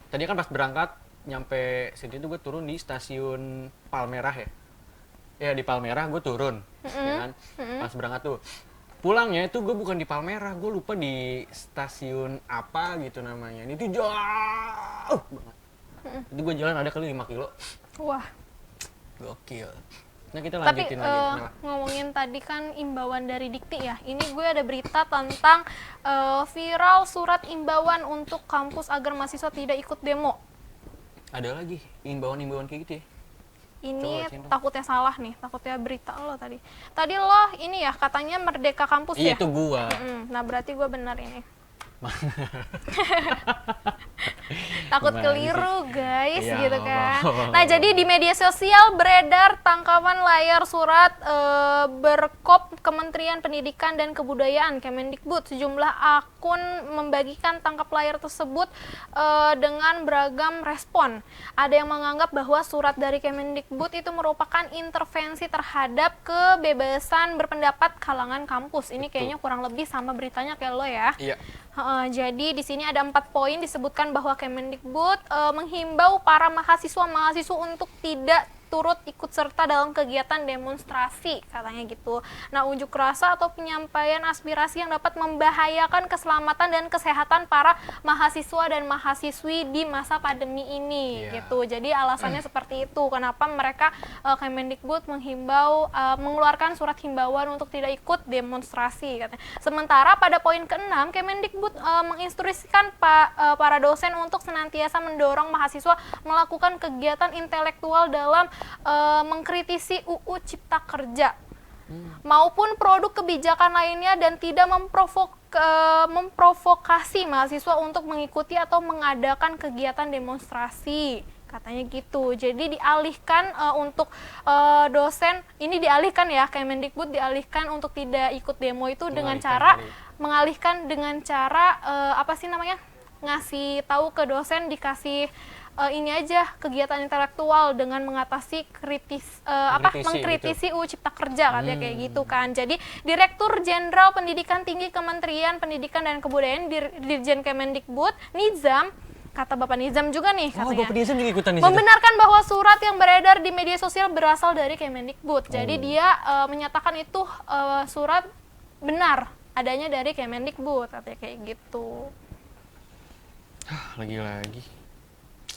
tadi kan pas berangkat nyampe sini tuh gue turun di stasiun Palmerah ya. Ya di Palmerah gue turun, ya kan. Pas berangkat tuh. Pulangnya itu gue bukan di Palmerah, gue lupa di stasiun apa gitu namanya. Ini tuh jauh banget. Itu gue jalan ada kali 5 kilo. Wah. Gokil. Nah kita lanjutin lagi. Ngomongin tadi kan imbauan dari Dikti ya. Ini gue ada berita tentang viral surat imbauan untuk kampus agar mahasiswa tidak ikut demo. Ada lagi imbauan kayak gitu ya? Ini takutnya salah nih, takutnya berita lo tadi. Tadi lo ini ya katanya Merdeka Kampus ya? Iya itu gua. Nah berarti gue benar ini. Takut keliru guys ya, gitu kan. Nah jadi di media sosial beredar tangkapan layar surat berkop Kementerian Pendidikan dan Kebudayaan Kemendikbud. Sejumlah akun membagikan tangkap layar tersebut dengan beragam respon. Ada yang menganggap bahwa surat dari Kemendikbud itu merupakan intervensi terhadap kebebasan berpendapat kalangan kampus. Ini kayaknya kurang lebih sama beritanya kayak lo ya. Iya. Jadi di sini ada 4 poin disebutkan bahwa Kemendikbud menghimbau para mahasiswa untuk tidak turut ikut serta dalam kegiatan demonstrasi katanya gitu. Nah unjuk rasa atau penyampaian aspirasi yang dapat membahayakan keselamatan dan kesehatan para mahasiswa dan mahasiswi di masa pandemi ini gitu. Jadi alasannya seperti itu kenapa mereka Kemendikbud menghimbau mengeluarkan surat himbauan untuk tidak ikut demonstrasi katanya. Sementara pada poin ke-6 Kemendikbud menginstruksikan para dosen untuk senantiasa mendorong mahasiswa melakukan kegiatan intelektual dalam mengkritisi UU Cipta Kerja. maupun produk kebijakan lainnya dan tidak memprovokasi mahasiswa untuk mengikuti atau mengadakan kegiatan demonstrasi. Katanya gitu. Jadi dialihkan untuk dosen, ini dialihkan ya, Kemendikbud dialihkan untuk tidak ikut demo itu dengan cara mengalihkan dengan cara apa sih namanya? Ngasih tahu ke dosen, dikasih ini aja kegiatan intelektual dengan mengatasi mengkritisi UU Cipta Kerja katanya kayak gitu kan. Jadi Direktur Jenderal Pendidikan Tinggi Kementerian Pendidikan dan Kebudayaan Dirjen Kemendikbud Nizam, kata Bapak Nizam juga nih katanya, Bapak Nizam juga ikutan di situ. membenarkan bahwa surat yang beredar di media sosial berasal dari Kemendikbud. Jadi dia menyatakan itu surat benar adanya dari Kemendikbud katanya kayak gitu. Lagi-lagi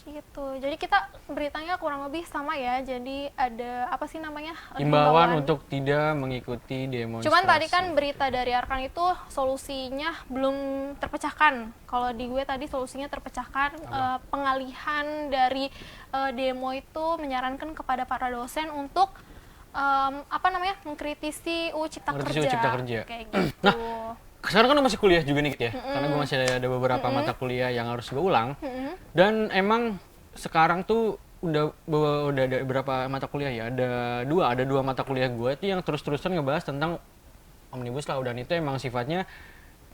Gitu. Jadi kita beritanya kurang lebih sama ya. Jadi ada apa sih namanya? himbauan untuk tidak mengikuti demonstrasi. Cuman tadi kan berita dari Arkan itu solusinya belum terpecahkan. Kalau di gue tadi solusinya terpecahkan. Pengalihan dari demo itu menyarankan kepada para dosen untuk mengkritisi UU Cipta Kerja. Kayak gitu. Nah, sekarang kan masih kuliah juga nih ya, karena gue masih ada beberapa mata kuliah yang harus gue ulang. Dan emang sekarang tuh udah ada berapa mata kuliah ya, ada dua mata kuliah gue itu yang terus-terusan ngebahas tentang Omnibus Law, dan itu emang sifatnya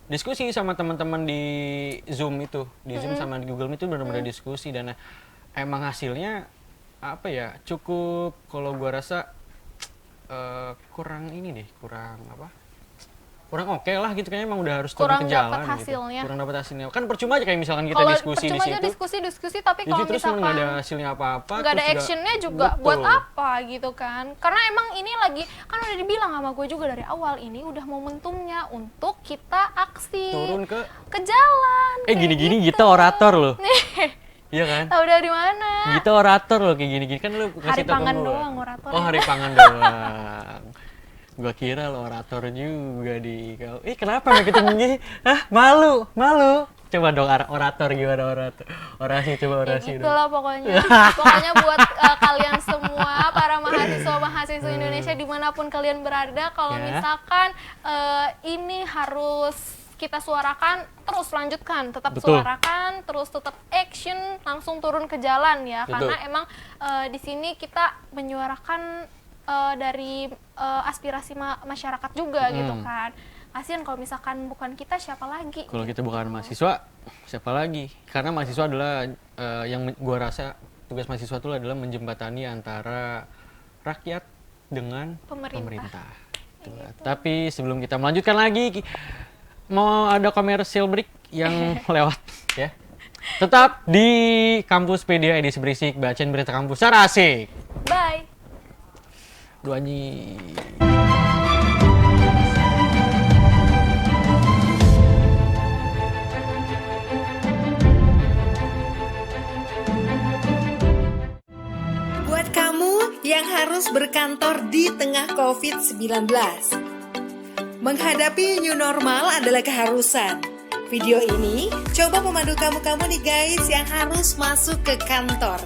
diskusi sama teman-teman di Zoom itu, di Zoom sama di Google Meet itu benar-benar diskusi, dan emang hasilnya apa ya, cukup, kalau gue rasa kurang oke lah gitu, kayaknya emang udah harus turun ke jalan gitu. Kurang dapat hasilnya. Kan percuma aja kayak misalkan kita diskusi di situ. Diskusi tapi kalau terus misalkan nggak ada hasilnya apa-apa, nggak ada actionnya juga, betul, buat apa gitu kan? Karena emang ini lagi kan udah dibilang sama gue juga dari awal, ini udah momentumnya untuk kita aksi turun ke jalan. Gini-gini gitu. kita orator loh. Iya kan? Tahu dari mana? Kita orator loh kayak gini-gini kan lu Hari pangan doang orator. Oh, hari pangan doang. Gua kira lo orator juga di kau. Kenapa nggak ketemu gini? Malu. Coba dong orator gimana orator? Orasi Ya gitulah pokoknya. Pokoknya buat kalian semua para mahasiswa Indonesia dimanapun kalian berada, kalau misalkan ini harus kita suarakan, terus lanjutkan, tetap suarakan, terus tetap action, langsung turun ke jalan ya. Karena emang di sini kita menyuarakan dari aspirasi masyarakat juga gitu kan. Kasian kalau misalkan bukan kita, siapa lagi? Kalau kita bukan mahasiswa, siapa lagi? Karena mahasiswa adalah yang gua rasa tugas mahasiswa itu adalah menjembatani antara rakyat dengan pemerintah. Gitu. Tapi sebelum kita melanjutkan lagi, mau ada commercial break yang lewat ya. Tetap di Kampus Pedia edisi berisik, bacain berita kampus secara asik. Bye. Duanyi. Buat kamu yang harus berkantor di tengah COVID-19, menghadapi new normal adalah keharusan. Video ini coba memandu kamu nih guys yang harus masuk ke kantor.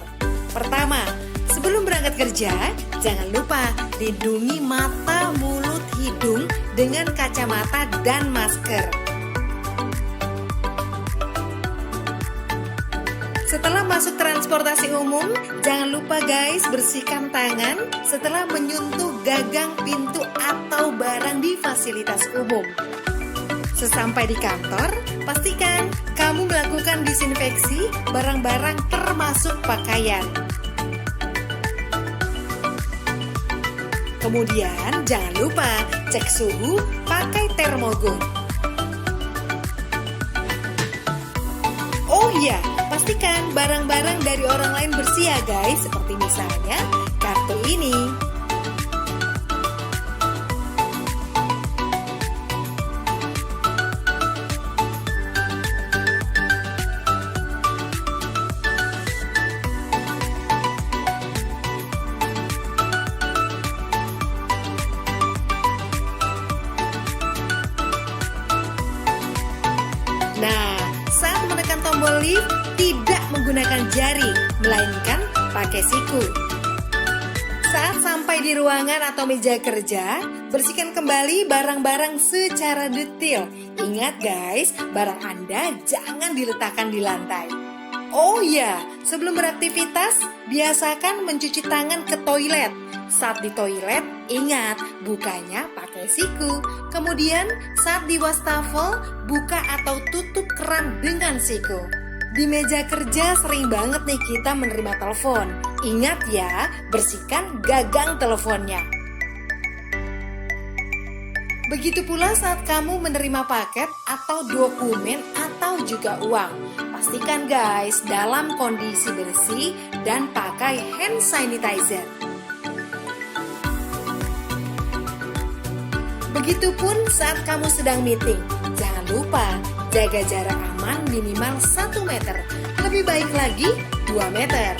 Pertama, sebelum berangkat kerja, jangan lupa lindungi mata, mulut, hidung dengan kacamata dan masker. Setelah masuk transportasi umum, jangan lupa guys bersihkan tangan setelah menyentuh gagang pintu atau barang di fasilitas umum. Sesampai di kantor, pastikan kamu melakukan disinfeksi barang-barang termasuk pakaian. Kemudian jangan lupa cek suhu pakai termogun. Oh iya, pastikan barang-barang dari orang lain bersih ya guys, seperti misalnya kartu ini. Nah, saat menekan tombol lift, tidak menggunakan jari, melainkan pakai siku. Saat sampai di ruangan atau meja kerja, Bersihkan kembali barang-barang secara detail. Ingat guys, barang Anda jangan diletakkan di lantai. Oh iya, sebelum beraktivitas, biasakan mencuci tangan ke toilet. Saat di toilet, ingat bukanya pakai siku. Kemudian saat di wastafel, buka atau tutup keran dengan siku. Di meja kerja sering banget nih kita menerima telepon. Ingat ya, bersihkan gagang teleponnya. Begitu pula saat kamu menerima paket atau dokumen atau juga uang. Pastikan guys dalam kondisi bersih dan pakai hand sanitizer. Begitupun saat kamu sedang meeting. Jangan lupa jaga jarak aman minimal 1 meter. Lebih baik lagi 2 meter.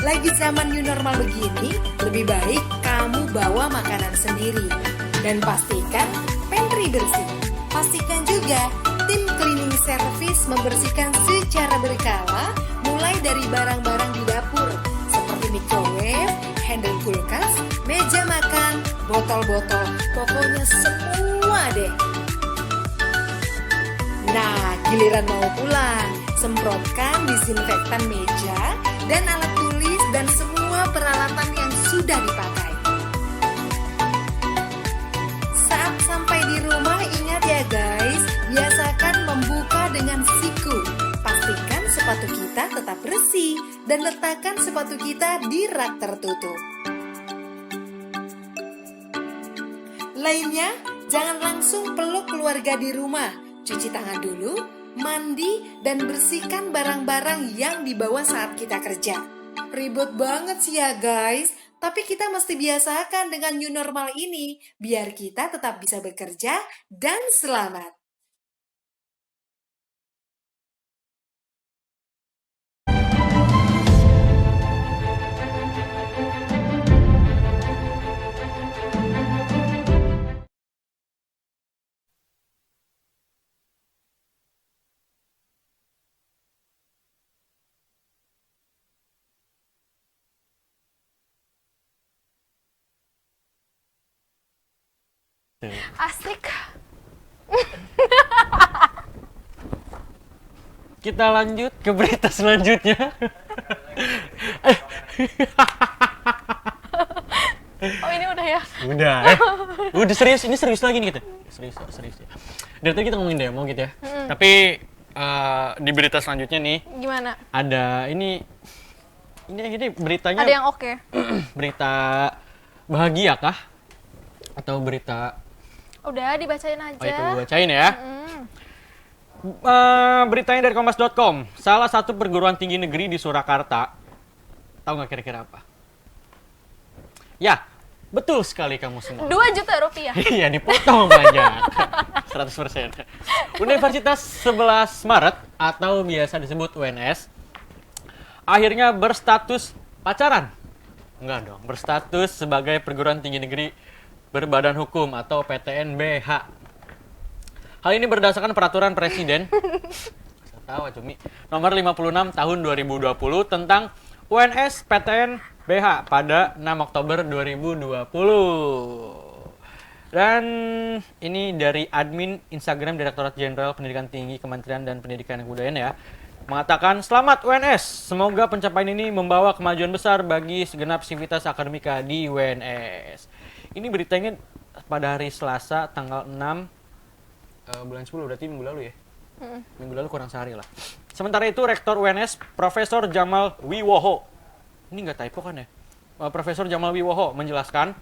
Lagi zaman new normal begini, lebih baik kamu bawa makanan sendiri. Dan pastikan pantry bersih. Pastikan juga tim cleaning service membersihkan secara berkala, mulai dari barang-barang di dapur, seperti microwave, handle kulkas, meja makan, botol-botol, pokoknya semua deh. Nah, giliran mau pulang, semprotkan disinfektan meja dan alat tulis dan semua peralatan yang sudah dipakai. Saat sampai di rumah, ingat ya guys, biasakan membuka dengan siku. Pastikan sepatu kita tetap bersih dan letakkan sepatu kita di rak tertutup. Lainnya, jangan langsung peluk keluarga di rumah. Cuci tangan dulu, mandi, dan bersihkan barang-barang yang dibawa saat kita kerja. Ribet banget sih ya guys, tapi kita mesti biasakan dengan new normal ini, biar kita tetap bisa bekerja dan selamat. Asik. Kita lanjut ke berita selanjutnya. Oh ini udah ya? Udah, udah serius, ini serius lagi nih kita. Serius ya. Dari tadi kita ngomongin demo gitu ya. Tapi di berita selanjutnya nih Gimana? ada ini beritanya. Ada yang oke? Berita bahagia kah? Atau berita? Udah dibacain aja. Oh, itu gue bacain ya. Beritanya dari kompas.com. Salah satu perguruan tinggi negeri di Surakarta. Tahu nggak kira-kira apa? Ya, betul sekali kamu semua. 2 juta rupiah. Iya, dipotong pajak. 100%. Universitas 11 Maret atau biasa disebut UNS akhirnya berstatus pacaran. Enggak dong, berstatus sebagai perguruan tinggi negeri berbadan hukum atau PTNBH. Hal ini berdasarkan peraturan Presiden nomor 56 tahun 2020 tentang UNS PTNBH pada 6 Oktober 2020. Dan ini dari admin Instagram Direktorat Jenderal Pendidikan Tinggi Kementerian dan Pendidikan dan Kebudayaan ya. Mengatakan, selamat UNS, semoga pencapaian ini membawa kemajuan besar bagi segenap sivitas akademika di UNS. Ini beritanya pada hari Selasa tanggal 6 bulan 10, berarti minggu lalu ya? Minggu lalu kurang sehari lah. Sementara itu Rektor UNS Profesor Jamal Wiwoho, ini nggak typo kan ya? Profesor Jamal Wiwoho menjelaskan,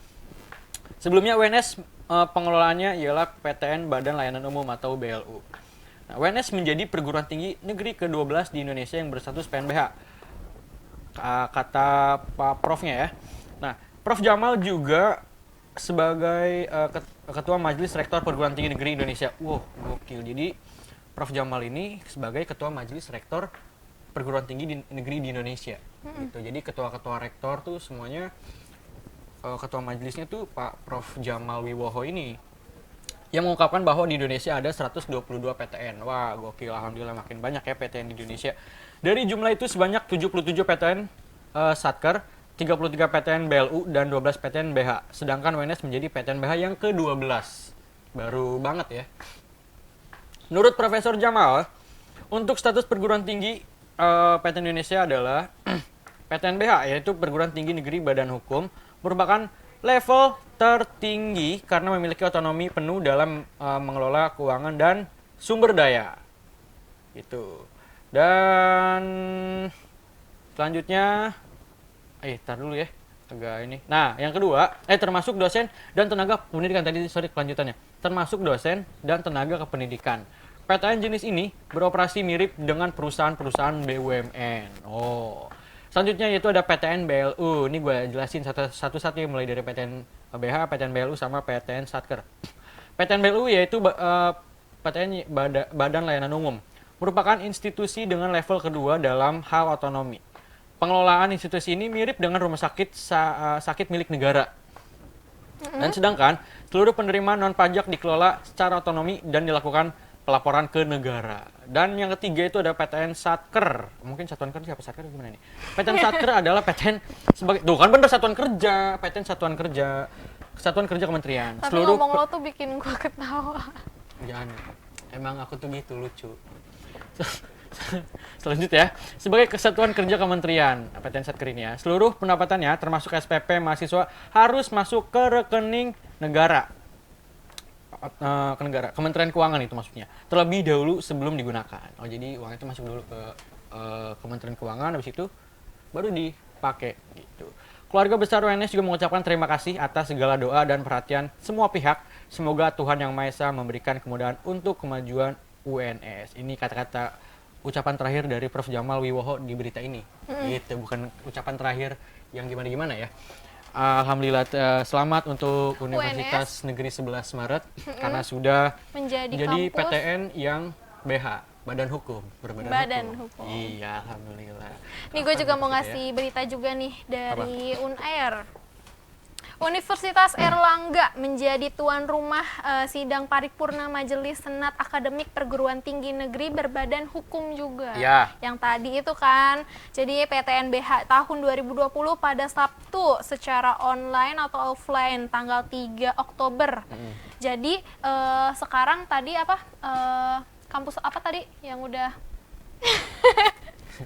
sebelumnya UNS pengelolaannya ialah PTN Badan Layanan Umum atau BLU. Nah, UNS menjadi perguruan tinggi negeri ke-12 di Indonesia yang berstatus PNBH. Kata Pak Profnya ya. Nah, Prof Jamal juga sebagai Ketua Majelis Rektor Perguruan Tinggi Negeri Indonesia. Wow, gokil. Jadi Prof Jamal ini sebagai Ketua Majelis Rektor Perguruan Tinggi Negeri di Indonesia. Gitu. Jadi ketua-ketua rektor tuh semuanya ketua majelisnya tuh Pak Prof Jamal Wiwoho ini yang mengungkapkan bahwa di Indonesia ada 122 PTN. Wah, gokil, alhamdulillah makin banyak ya PTN di Indonesia. Dari jumlah itu sebanyak 77 PTN Satker, 33 PTN BLU, dan 12 PTN BH. Sedangkan UNS menjadi PTN BH yang ke-12. Baru banget ya. Menurut Profesor Jamal, untuk status perguruan tinggi PTN Indonesia adalah PTN BH, yaitu Perguruan Tinggi Negeri Badan Hukum, merupakan level tertinggi karena memiliki otonomi penuh dalam mengelola keuangan dan sumber daya. Gitu. Dan selanjutnya, tar dulu ya, agak ini. Nah, yang kedua, termasuk dosen dan tenaga pendidikan tadi, sorry kelanjutannya. Termasuk dosen dan tenaga kependidikan. PTN jenis ini beroperasi mirip dengan perusahaan-perusahaan BUMN. Oh. Selanjutnya yaitu ada PTN BLU. Ini gue jelasin satu-satu ya, mulai dari PTN BH, PTN BLU, sama PTN Satker. PTN BLU yaitu PTN Badan Layanan Umum. Merupakan institusi dengan level kedua dalam hal otonomi. Pengelolaan institusi ini mirip dengan rumah sakit sakit milik negara. Dan sedangkan seluruh penerimaan non-pajak dikelola secara otonomi dan dilakukan pelaporan ke negara. Dan yang ketiga itu ada PTN Satker. Mungkin satuan kerja apa Satker gimana nih? PTN Satker adalah PTN sebagai, tuh kan bener satuan kerja, PTN satuan kerja kementerian. Tapi ngomong lo tuh bikin gue ketawa. Jangan, emang aku tuh gitu lucu. Selanjutnya, sebagai kesatuan kerja kementerian PTN Satker ini ya, seluruh pendapatannya termasuk SPP mahasiswa harus masuk ke rekening negara. Kementerian Keuangan itu maksudnya, terlebih dahulu sebelum digunakan. Oh, jadi uang itu masuk dulu ke Kementerian Keuangan, habis itu baru dipakai gitu. Keluarga besar UNS juga mengucapkan terima kasih atas segala doa dan perhatian semua pihak. Semoga Tuhan Yang Maha Esa memberikan kemudahan untuk kemajuan UNS. Ini kata-kata ucapan terakhir dari Prof. Jamal Wiwoho di berita ini. Gitu, bukan ucapan terakhir yang gimana-gimana ya. Alhamdulillah, selamat untuk Universitas Negeri 11 Maret karena sudah menjadi PTN yang BH, Badan Hukum, Badan Hukum. Iya, alhamdulillah. Nih gue juga mau ngasih berita juga nih dari UNAIR. Universitas Airlangga menjadi tuan rumah sidang paripurna Majelis Senat Akademik Perguruan Tinggi Negeri Berbadan Hukum juga. Ya. Yang tadi itu kan, jadi PTNBH tahun 2020 pada Sabtu secara online atau offline tanggal 3 Oktober. Jadi sekarang tadi apa, kampus apa tadi yang udah...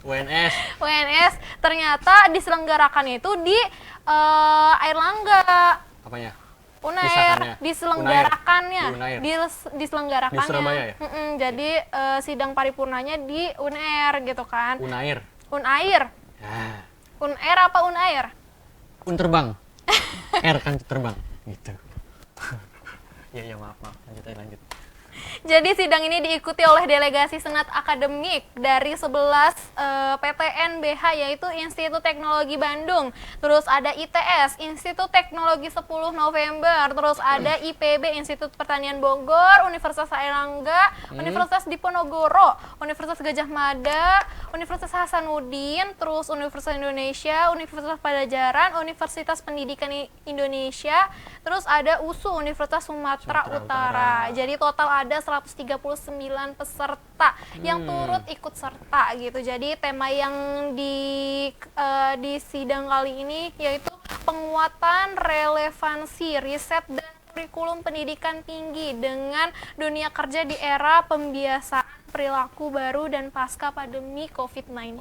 UNS ternyata diselenggarakan itu di Airlangga. Apanya? UNAIR diselenggarakannya. Diselenggarakannya. Di Surabaya ya? Jadi sidang paripurnanya di UNAIR gitu kan. UNAIR. Ah. UNAIR apa UNAIR? Terbang. R kan terbang gitu. Ya maaf lanjut. Jadi sidang ini diikuti oleh delegasi Senat Akademik dari 11 PTN BH, yaitu Institut Teknologi Bandung, terus ada ITS, Institut Teknologi 10 November, terus ada IPB, Institut Pertanian Bogor, Universitas Airlangga, Universitas Diponegoro, Universitas Gajah Mada, Universitas Hasanuddin, terus Universitas Indonesia, Universitas Padjadjaran, Universitas Pendidikan Indonesia, terus ada USU, Universitas Sumatera Utara. Jadi total ada 139 peserta yang turut ikut serta gitu. Jadi tema yang di sidang kali ini yaitu penguatan relevansi riset dan kurikulum pendidikan tinggi dengan dunia kerja di era pembiasaan perilaku baru dan pasca pandemi COVID-19.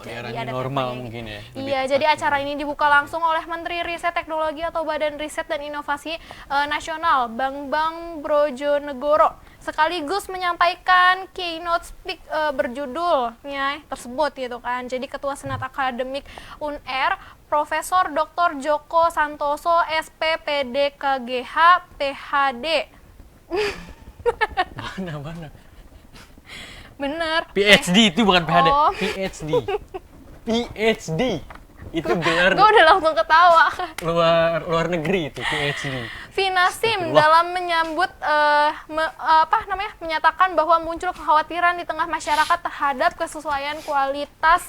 Jadi ada normal mungkin ya. Iya, jadi acara ini dibuka langsung oleh Menteri Riset Teknologi atau Badan Riset dan Inovasi Nasional, Bambang Brojonegoro, sekaligus menyampaikan keynote speak berjudulnya tersebut gitu kan. Jadi Ketua Senat Akademik UNR, Profesor Dr. Joko Santoso, SPPD KGH, PhD. Mana? Bener. PhD itu bukan PhD. Oh. PhD. Itu gelar. Gue udah langsung ketawa. Luar negeri itu PhD. Finasim dalam menyambut menyatakan bahwa muncul kekhawatiran di tengah masyarakat terhadap kesesuaian kualitas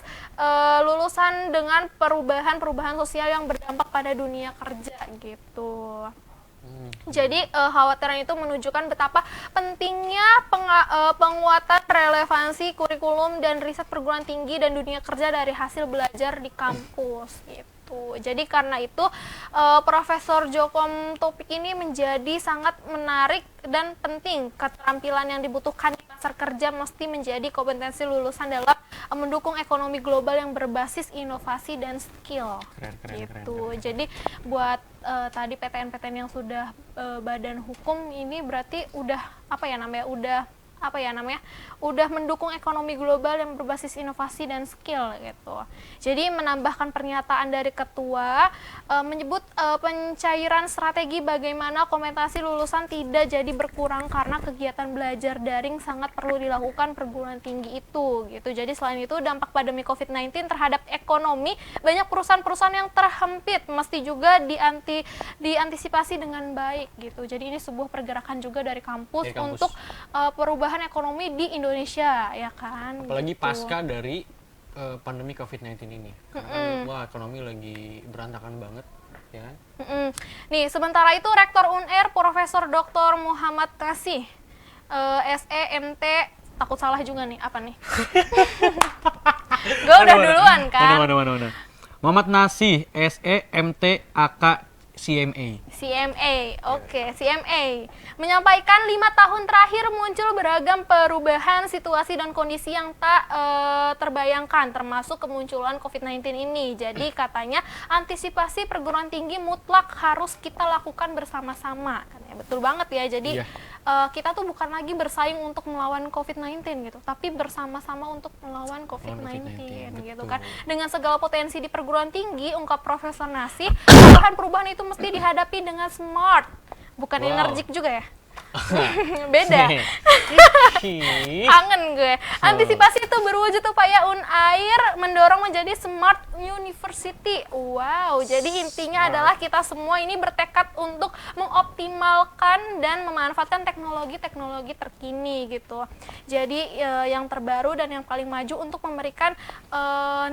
lulusan dengan perubahan sosial yang berdampak pada dunia kerja gitu. Jadi khawatiran itu menunjukkan betapa pentingnya penguatan relevansi kurikulum dan riset perguruan tinggi dan dunia kerja dari hasil belajar di kampus gitu. Jadi karena itu Profesor Jokom topik ini menjadi sangat menarik dan penting. Keterampilan yang dibutuhkan di pasar kerja mesti menjadi kompetensi lulusan dalam mendukung ekonomi global yang berbasis inovasi dan skill. Keren. Jadi buat tadi PTN-PTN yang sudah badan hukum ini berarti udah udah mendukung ekonomi global yang berbasis inovasi dan skill gitu. Jadi menambahkan pernyataan dari ketua menyebut pencairan strategi bagaimana kompetensi lulusan tidak jadi berkurang karena kegiatan belajar daring sangat perlu dilakukan perguruan tinggi itu gitu. Jadi selain itu dampak pandemi COVID-19 terhadap ekonomi, banyak perusahaan-perusahaan yang terhempit mesti juga diantisipasi dengan baik gitu. Jadi ini sebuah pergerakan juga dari kampus. Untuk perubahan ekonomi di Indonesia, ya kan? Apalagi gitu. pasca dari pandemi COVID-19 ini. Karena wah, ekonomi lagi berantakan banget, ya kan? Nih, sementara itu Rektor UNER Profesor Dr. Muhammad Nasih, SEMT, takut salah juga nih, apa nih? Gue udah duluan kan? Mana. Muhammad Nasih, SEMT, AK, CMA. Oke, CMA menyampaikan 5 tahun terakhir muncul beragam perubahan situasi dan kondisi yang tak terbayangkan, termasuk kemunculan COVID-19 ini. Jadi katanya antisipasi perguruan tinggi mutlak harus kita lakukan bersama-sama. Betul banget ya. Jadi kita tuh bukan lagi bersaing untuk melawan COVID-19 gitu, tapi bersama-sama untuk melawan COVID-19 gitu kan. Dengan segala potensi di perguruan tinggi, ungkap Profesor Nasih, perubahan itu mesti dihadapi dengan smart, bukan energik juga ya. Beda. Kangen gue. Antisipasi itu berwujud upaya UNAIR mendorong menjadi smart university. Wow, jadi intinya adalah kita semua ini bertekad untuk mengoptimalkan dan memanfaatkan teknologi terkini gitu. Jadi yang terbaru dan yang paling maju untuk memberikan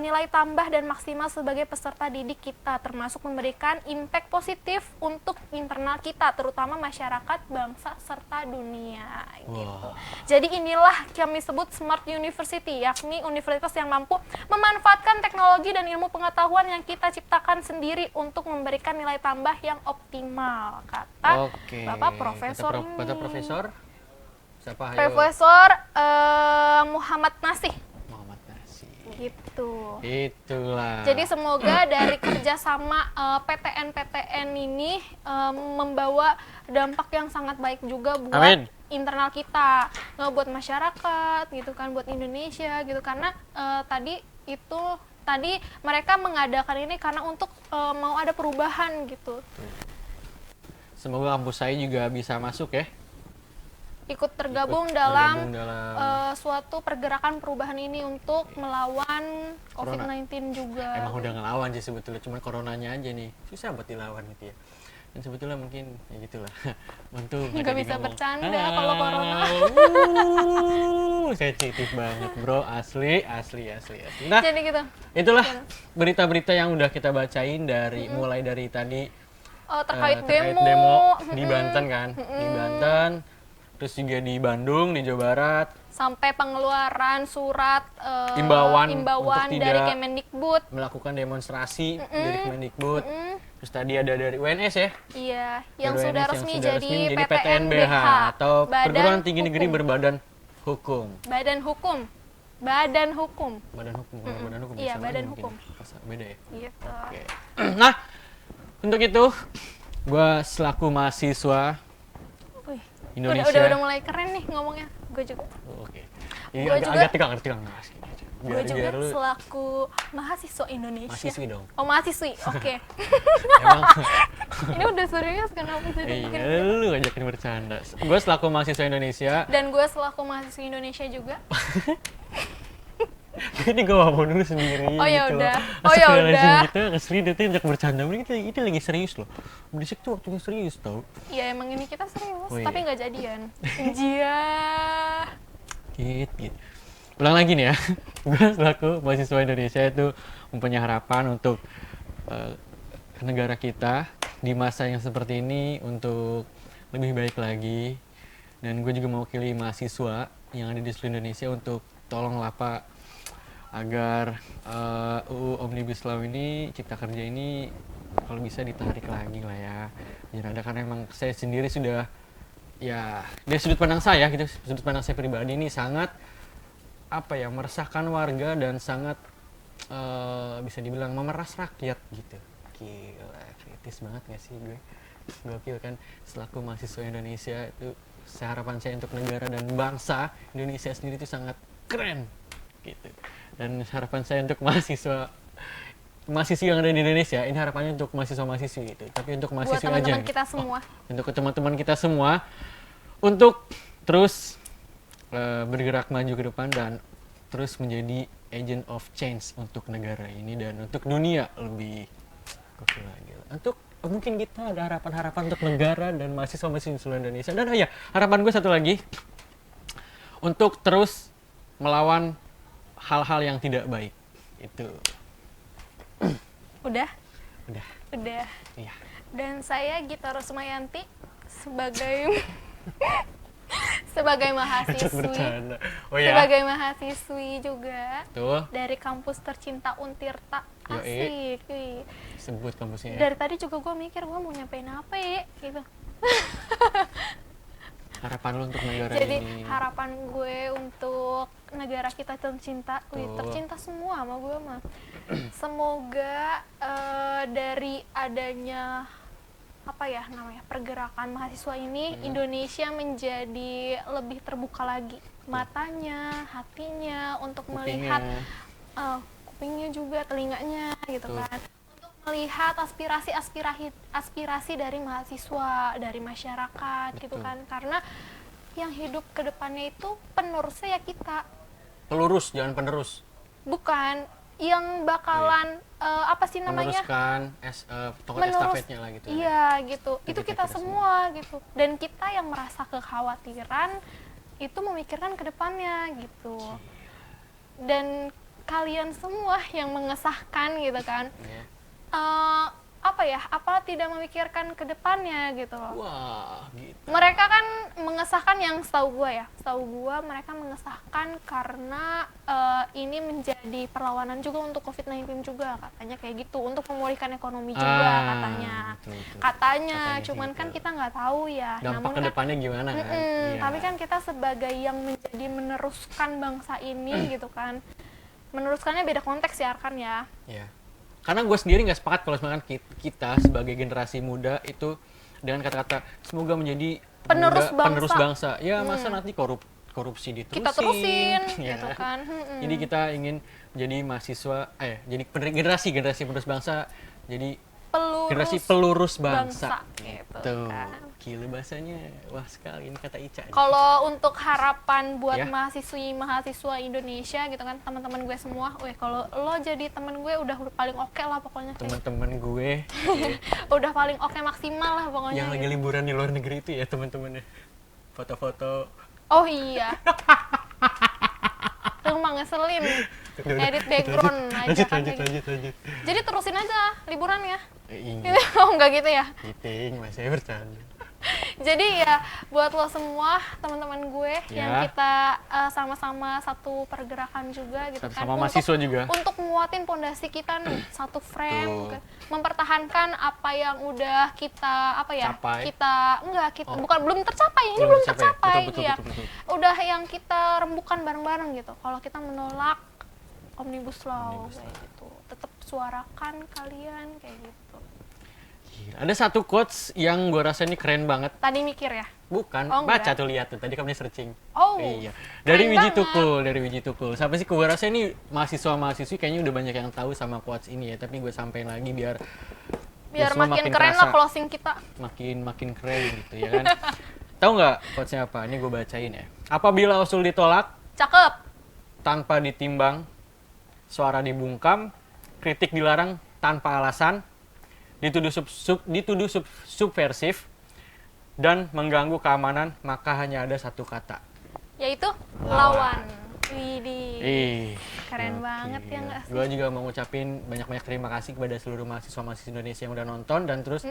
nilai tambah dan maksimal sebagai peserta didik kita, termasuk memberikan impact positif untuk internal kita, terutama masyarakat, bangsa, serta dunia gitu. Jadi inilah kami sebut Smart University, yakni universitas yang mampu memanfaatkan teknologi dan ilmu pengetahuan yang kita ciptakan sendiri untuk memberikan nilai tambah yang optimal, kata Bapak Profesor ini. Kata Profesor? Siapa? Profesor Muhammad Nasih. Gitu. Itulah. Jadi semoga dari kerjasama PTN-PTN ini membawa dampak yang sangat baik juga buat internal kita, buat masyarakat gitu kan, buat Indonesia gitu, karena tadi mereka mengadakan ini karena untuk mau ada perubahan gitu. Semoga kampus saya juga bisa masuk ya. Ikut tergabung dalam suatu pergerakan perubahan ini untuk melawan COVID-19 juga. Emang udah ngelawan sih sebetulnya, cuma coronanya aja nih susah buat dilawan gitu ya. Dan sebetulnya mungkin ya gitulah. Untuk nggak bisa bercanda kalau corona. Sensitif banget bro, asli. Nah, jadi gitu. Itulah berita-berita yang udah kita bacain dari mulai dari tadi terkait demo di Banten kan, di Banten. Terus juga di Bandung, di Jawa Barat. Sampai pengeluaran surat imbauan dari Kemendikbud. Melakukan demonstrasi dari Kemendikbud. Terus tadi ada dari UNS ya? Iya, yang sudah resmi jadi PTNBH atau Perguruan Tinggi Negeri Berbadan Hukum. Badan Hukum. Iya, Badan Hukum. Beda ya? Gitu. Oke. Nah, untuk itu, gue selaku mahasiswa Indonesia. Udah mulai keren nih ngomongnya. Gue juga. Oke. Iya, agak tegang. Gue juga selaku mahasiswa Indonesia. Mahasiswi dong. Oh, mahasiswi. Oke. Emang ini udah serius, kenapa sih? Iya, lu ngajakin bercanda. Gue selaku mahasiswa Indonesia. Dan gue selaku mahasiswa Indonesia juga. Ini gue mau dulu sendiri. Oh ya gitu udah. Kita asli itu untuk bercanda. Ini lagi serius loh. Berisik tuh waktunya serius tau. Iya emang ini kita serius, iya. tapi nggak jadian. Iya. Gitu. Ulang lagi nih ya. Gue selaku mahasiswa Indonesia itu mempunyai harapan untuk negara kita di masa yang seperti ini untuk lebih baik lagi. Dan gue juga mewakili mahasiswa yang ada di seluruh Indonesia untuk tolonglah Pak agar UU Omnibus Law ini, Cipta Kerja ini kalau bisa ditarik lagi lah ya. Biar ada, karena emang saya sendiri sudah, ya dari sudut pandang saya gitu, sudut pandang saya pribadi ini sangat meresahkan warga dan sangat bisa dibilang memeras rakyat gitu. Gila, kritis banget gak sih gue? Gokil kan, selaku mahasiswa Indonesia itu harapan saya untuk negara dan bangsa Indonesia sendiri itu sangat keren gitu. Dan harapan saya untuk mahasiswi yang ada di Indonesia, ini harapannya untuk mahasiswa-mahasiswi gitu. Tapi untuk mahasiswa buat teman-teman aja kita semua. untuk teman-teman kita semua untuk terus bergerak maju ke depan dan terus menjadi agent of change untuk negara ini dan untuk dunia lebih gokil lagi. Untuk mungkin kita ada harapan-harapan untuk negara dan mahasiswa-mahasiswa seluruh Indonesia. Dan ya, harapan gue satu lagi, untuk terus melawan hal-hal yang tidak baik. Itu. Udah? Udah. Iya. Dan saya Gita Rosmayanti sebagai sebagai mahasiswi. Oh ya. Sebagai mahasiswi juga. Tuh. Dari kampus tercinta Untirta. Yoi. Asik. Wih. Sebut kampusnya ya. Dari tadi juga gue mikir gue mau nyampein apa ya gitu. Harapan lu untuk negara Jadi ini. harapan gue untuk negara kita tercinta, wih, Tuh. tercinta semua sama gue mah. Semoga dari adanya pergerakan mahasiswa ini, Indonesia menjadi lebih terbuka lagi matanya, hatinya untuk Kupingnya. melihat kupingnya juga, telinganya gitu Tuh. kan, untuk melihat aspirasi dari mahasiswa, dari masyarakat gitu Betul. kan, karena yang hidup ke depannya itu penerusnya ya kita, Pelurus, jangan penerus. bukan yang bakalan Meneruskan tongkat estafetnya lah gitu. iya gitu, Itu itu kita kita semua gitu, dan kita yang merasa kekhawatiran itu memikirkan ke depannya gitu, dan kalian semua yang mengesahkan gitu kan, Ya. apa tidak memikirkan ke depannya gitu loh. Wah, gitu. Mereka kan mengesahkan, yang setahu gue mereka mengesahkan karena ini menjadi perlawanan juga untuk COVID-19 juga, katanya kayak gitu, untuk memulihkan ekonomi juga katanya. Betul. Katanya cuman gitu. kan kita nggak tahu ya. Dampak Namun ke kan, depannya gimana kan? Iya. tapi kan kita sebagai yang menjadi meneruskan bangsa ini gitu kan. Meneruskannya beda konteks ya Arkan ya. Iya. Karena gue sendiri nggak sepakat kalau misalkan kita sebagai generasi muda itu dengan kata-kata semoga menjadi penerus bangsa. Ya masa nanti korupsi diterusin. Kita terusin Ya. gitu kan. Jadi kita ingin menjadi mahasiswa, jadi generasi penerus bangsa, jadi generasi pelurus bangsa. gitu Tuh, kan. gila bahasanya, wah sekali ini kata Ica. Kalau untuk harapan buat Ya. mahasiswa Indonesia gitu kan, teman-teman gue semua, kalau lo jadi teman gue udah paling oke lah pokoknya. Teman-teman gue Udah paling oke, maksimal lah pokoknya. yang lagi gitu. liburan di luar negeri itu ya teman-temannya, foto-foto. Oh iya. Lu mah ngeselin. Edit background aja kan. Lanjut. Jadi terusin aja liburannya. Iya, Oh enggak gitu ya. kiting, masih bercanda. Jadi ya buat lo semua teman-teman gue Ya. yang kita sama-sama satu pergerakan juga gitu kan. Sama mahasiswa juga. Untuk nguatin pondasi kita nih, satu frame, Betul. kan. Mempertahankan apa yang udah kita Capai. kita belum tercapai, ini belum tercapai Betul. ya. Udah yang kita rembukan bareng-bareng gitu. Kalau kita menolak Omnibus Law kayak gitu. Tetap suarakan kalian kayak gitu. Gila. Ada satu quotes yang gue rasa ini keren banget. Tadi mikir ya? Bukan, Oh, baca enggak. tuh, lihat tuh. Tadi kami searching. Oh, Iya. Dari keren Wiji Tukul. Sampai sih gue rasa ini mahasiswa-mahasiswi kayaknya udah banyak yang tahu sama quotes ini ya. Tapi gue sampein lagi biar semua makin keren lah kerasa. closing kita. makin keren gitu ya kan. Tahu nggak quotesnya apa? Ini gue bacain ya. Apabila usul ditolak Cakep. tanpa ditimbang, suara dibungkam, kritik dilarang tanpa alasan, dituduh subversif dan mengganggu keamanan, maka hanya ada satu kata. Yaitu lawan. Widih. Keren banget ya nggak sih? Gue juga mau ngucapin banyak-banyak terima kasih kepada seluruh mahasiswa-mahasiswa Indonesia yang udah nonton dan terus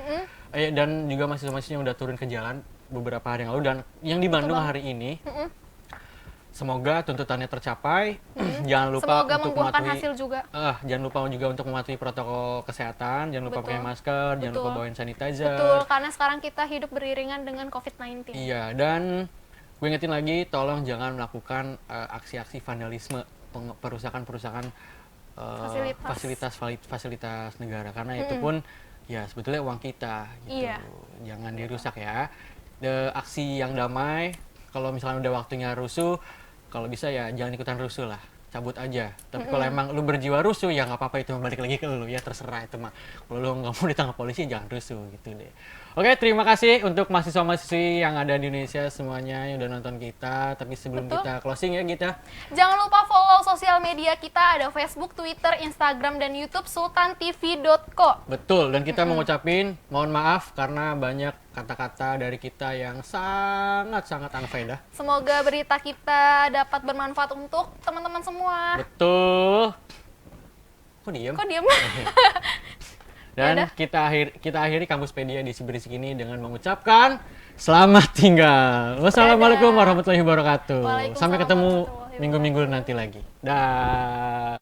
dan juga mahasiswa-mahasiswa yang udah turun ke jalan beberapa hari yang lalu dan yang di Bandung hari ini. Semoga tuntutannya tercapai. Jangan lupa Semoga untuk membuahkan mematuhi hasil juga. jangan lupa juga untuk mematuhi protokol kesehatan, jangan lupa Betul. pakai masker, jangan lupa Betul. bawain sanitizer. Betul, karena sekarang kita hidup beriringan dengan COVID-19. Iya, dan gue ingetin lagi, tolong jangan melakukan aksi-aksi vandalisme, perusakan-perusakan fasilitas negara, karena itu pun ya sebetulnya uang kita gitu. Iya. Jangan dirusak ya. Aksi yang damai, kalau misalnya udah waktunya rusuh, kalau bisa ya jangan ikutan rusuh lah, cabut aja. Tapi kalau emang lu berjiwa rusuh ya nggak apa-apa, itu balik lagi ke lu ya, terserah itu mah. Kalau lu nggak mau ditangkap polisi jangan rusuh gitu deh. Oke, terima kasih untuk mahasiswa-mahasiswi yang ada di Indonesia semuanya yang udah nonton kita. Tapi sebelum kita closing ya kita, Jangan lupa follow sosial media kita, ada Facebook, Twitter, Instagram, dan YouTube sultantv.co. betul, dan kita mau ngucapin mohon maaf karena banyak kata-kata dari kita yang sangat-sangat unfaedah. Semoga berita kita dapat bermanfaat untuk teman-teman semua. Betul. Kok diem? Kok diem? Dan kita akhiri Kampuspedia di Berisik ini dengan mengucapkan selamat tinggal. Wassalamualaikum warahmatullahi wabarakatuh. Waalaikumsalam Sampai ketemu warahmatullahi minggu-minggu nanti lagi. Dah.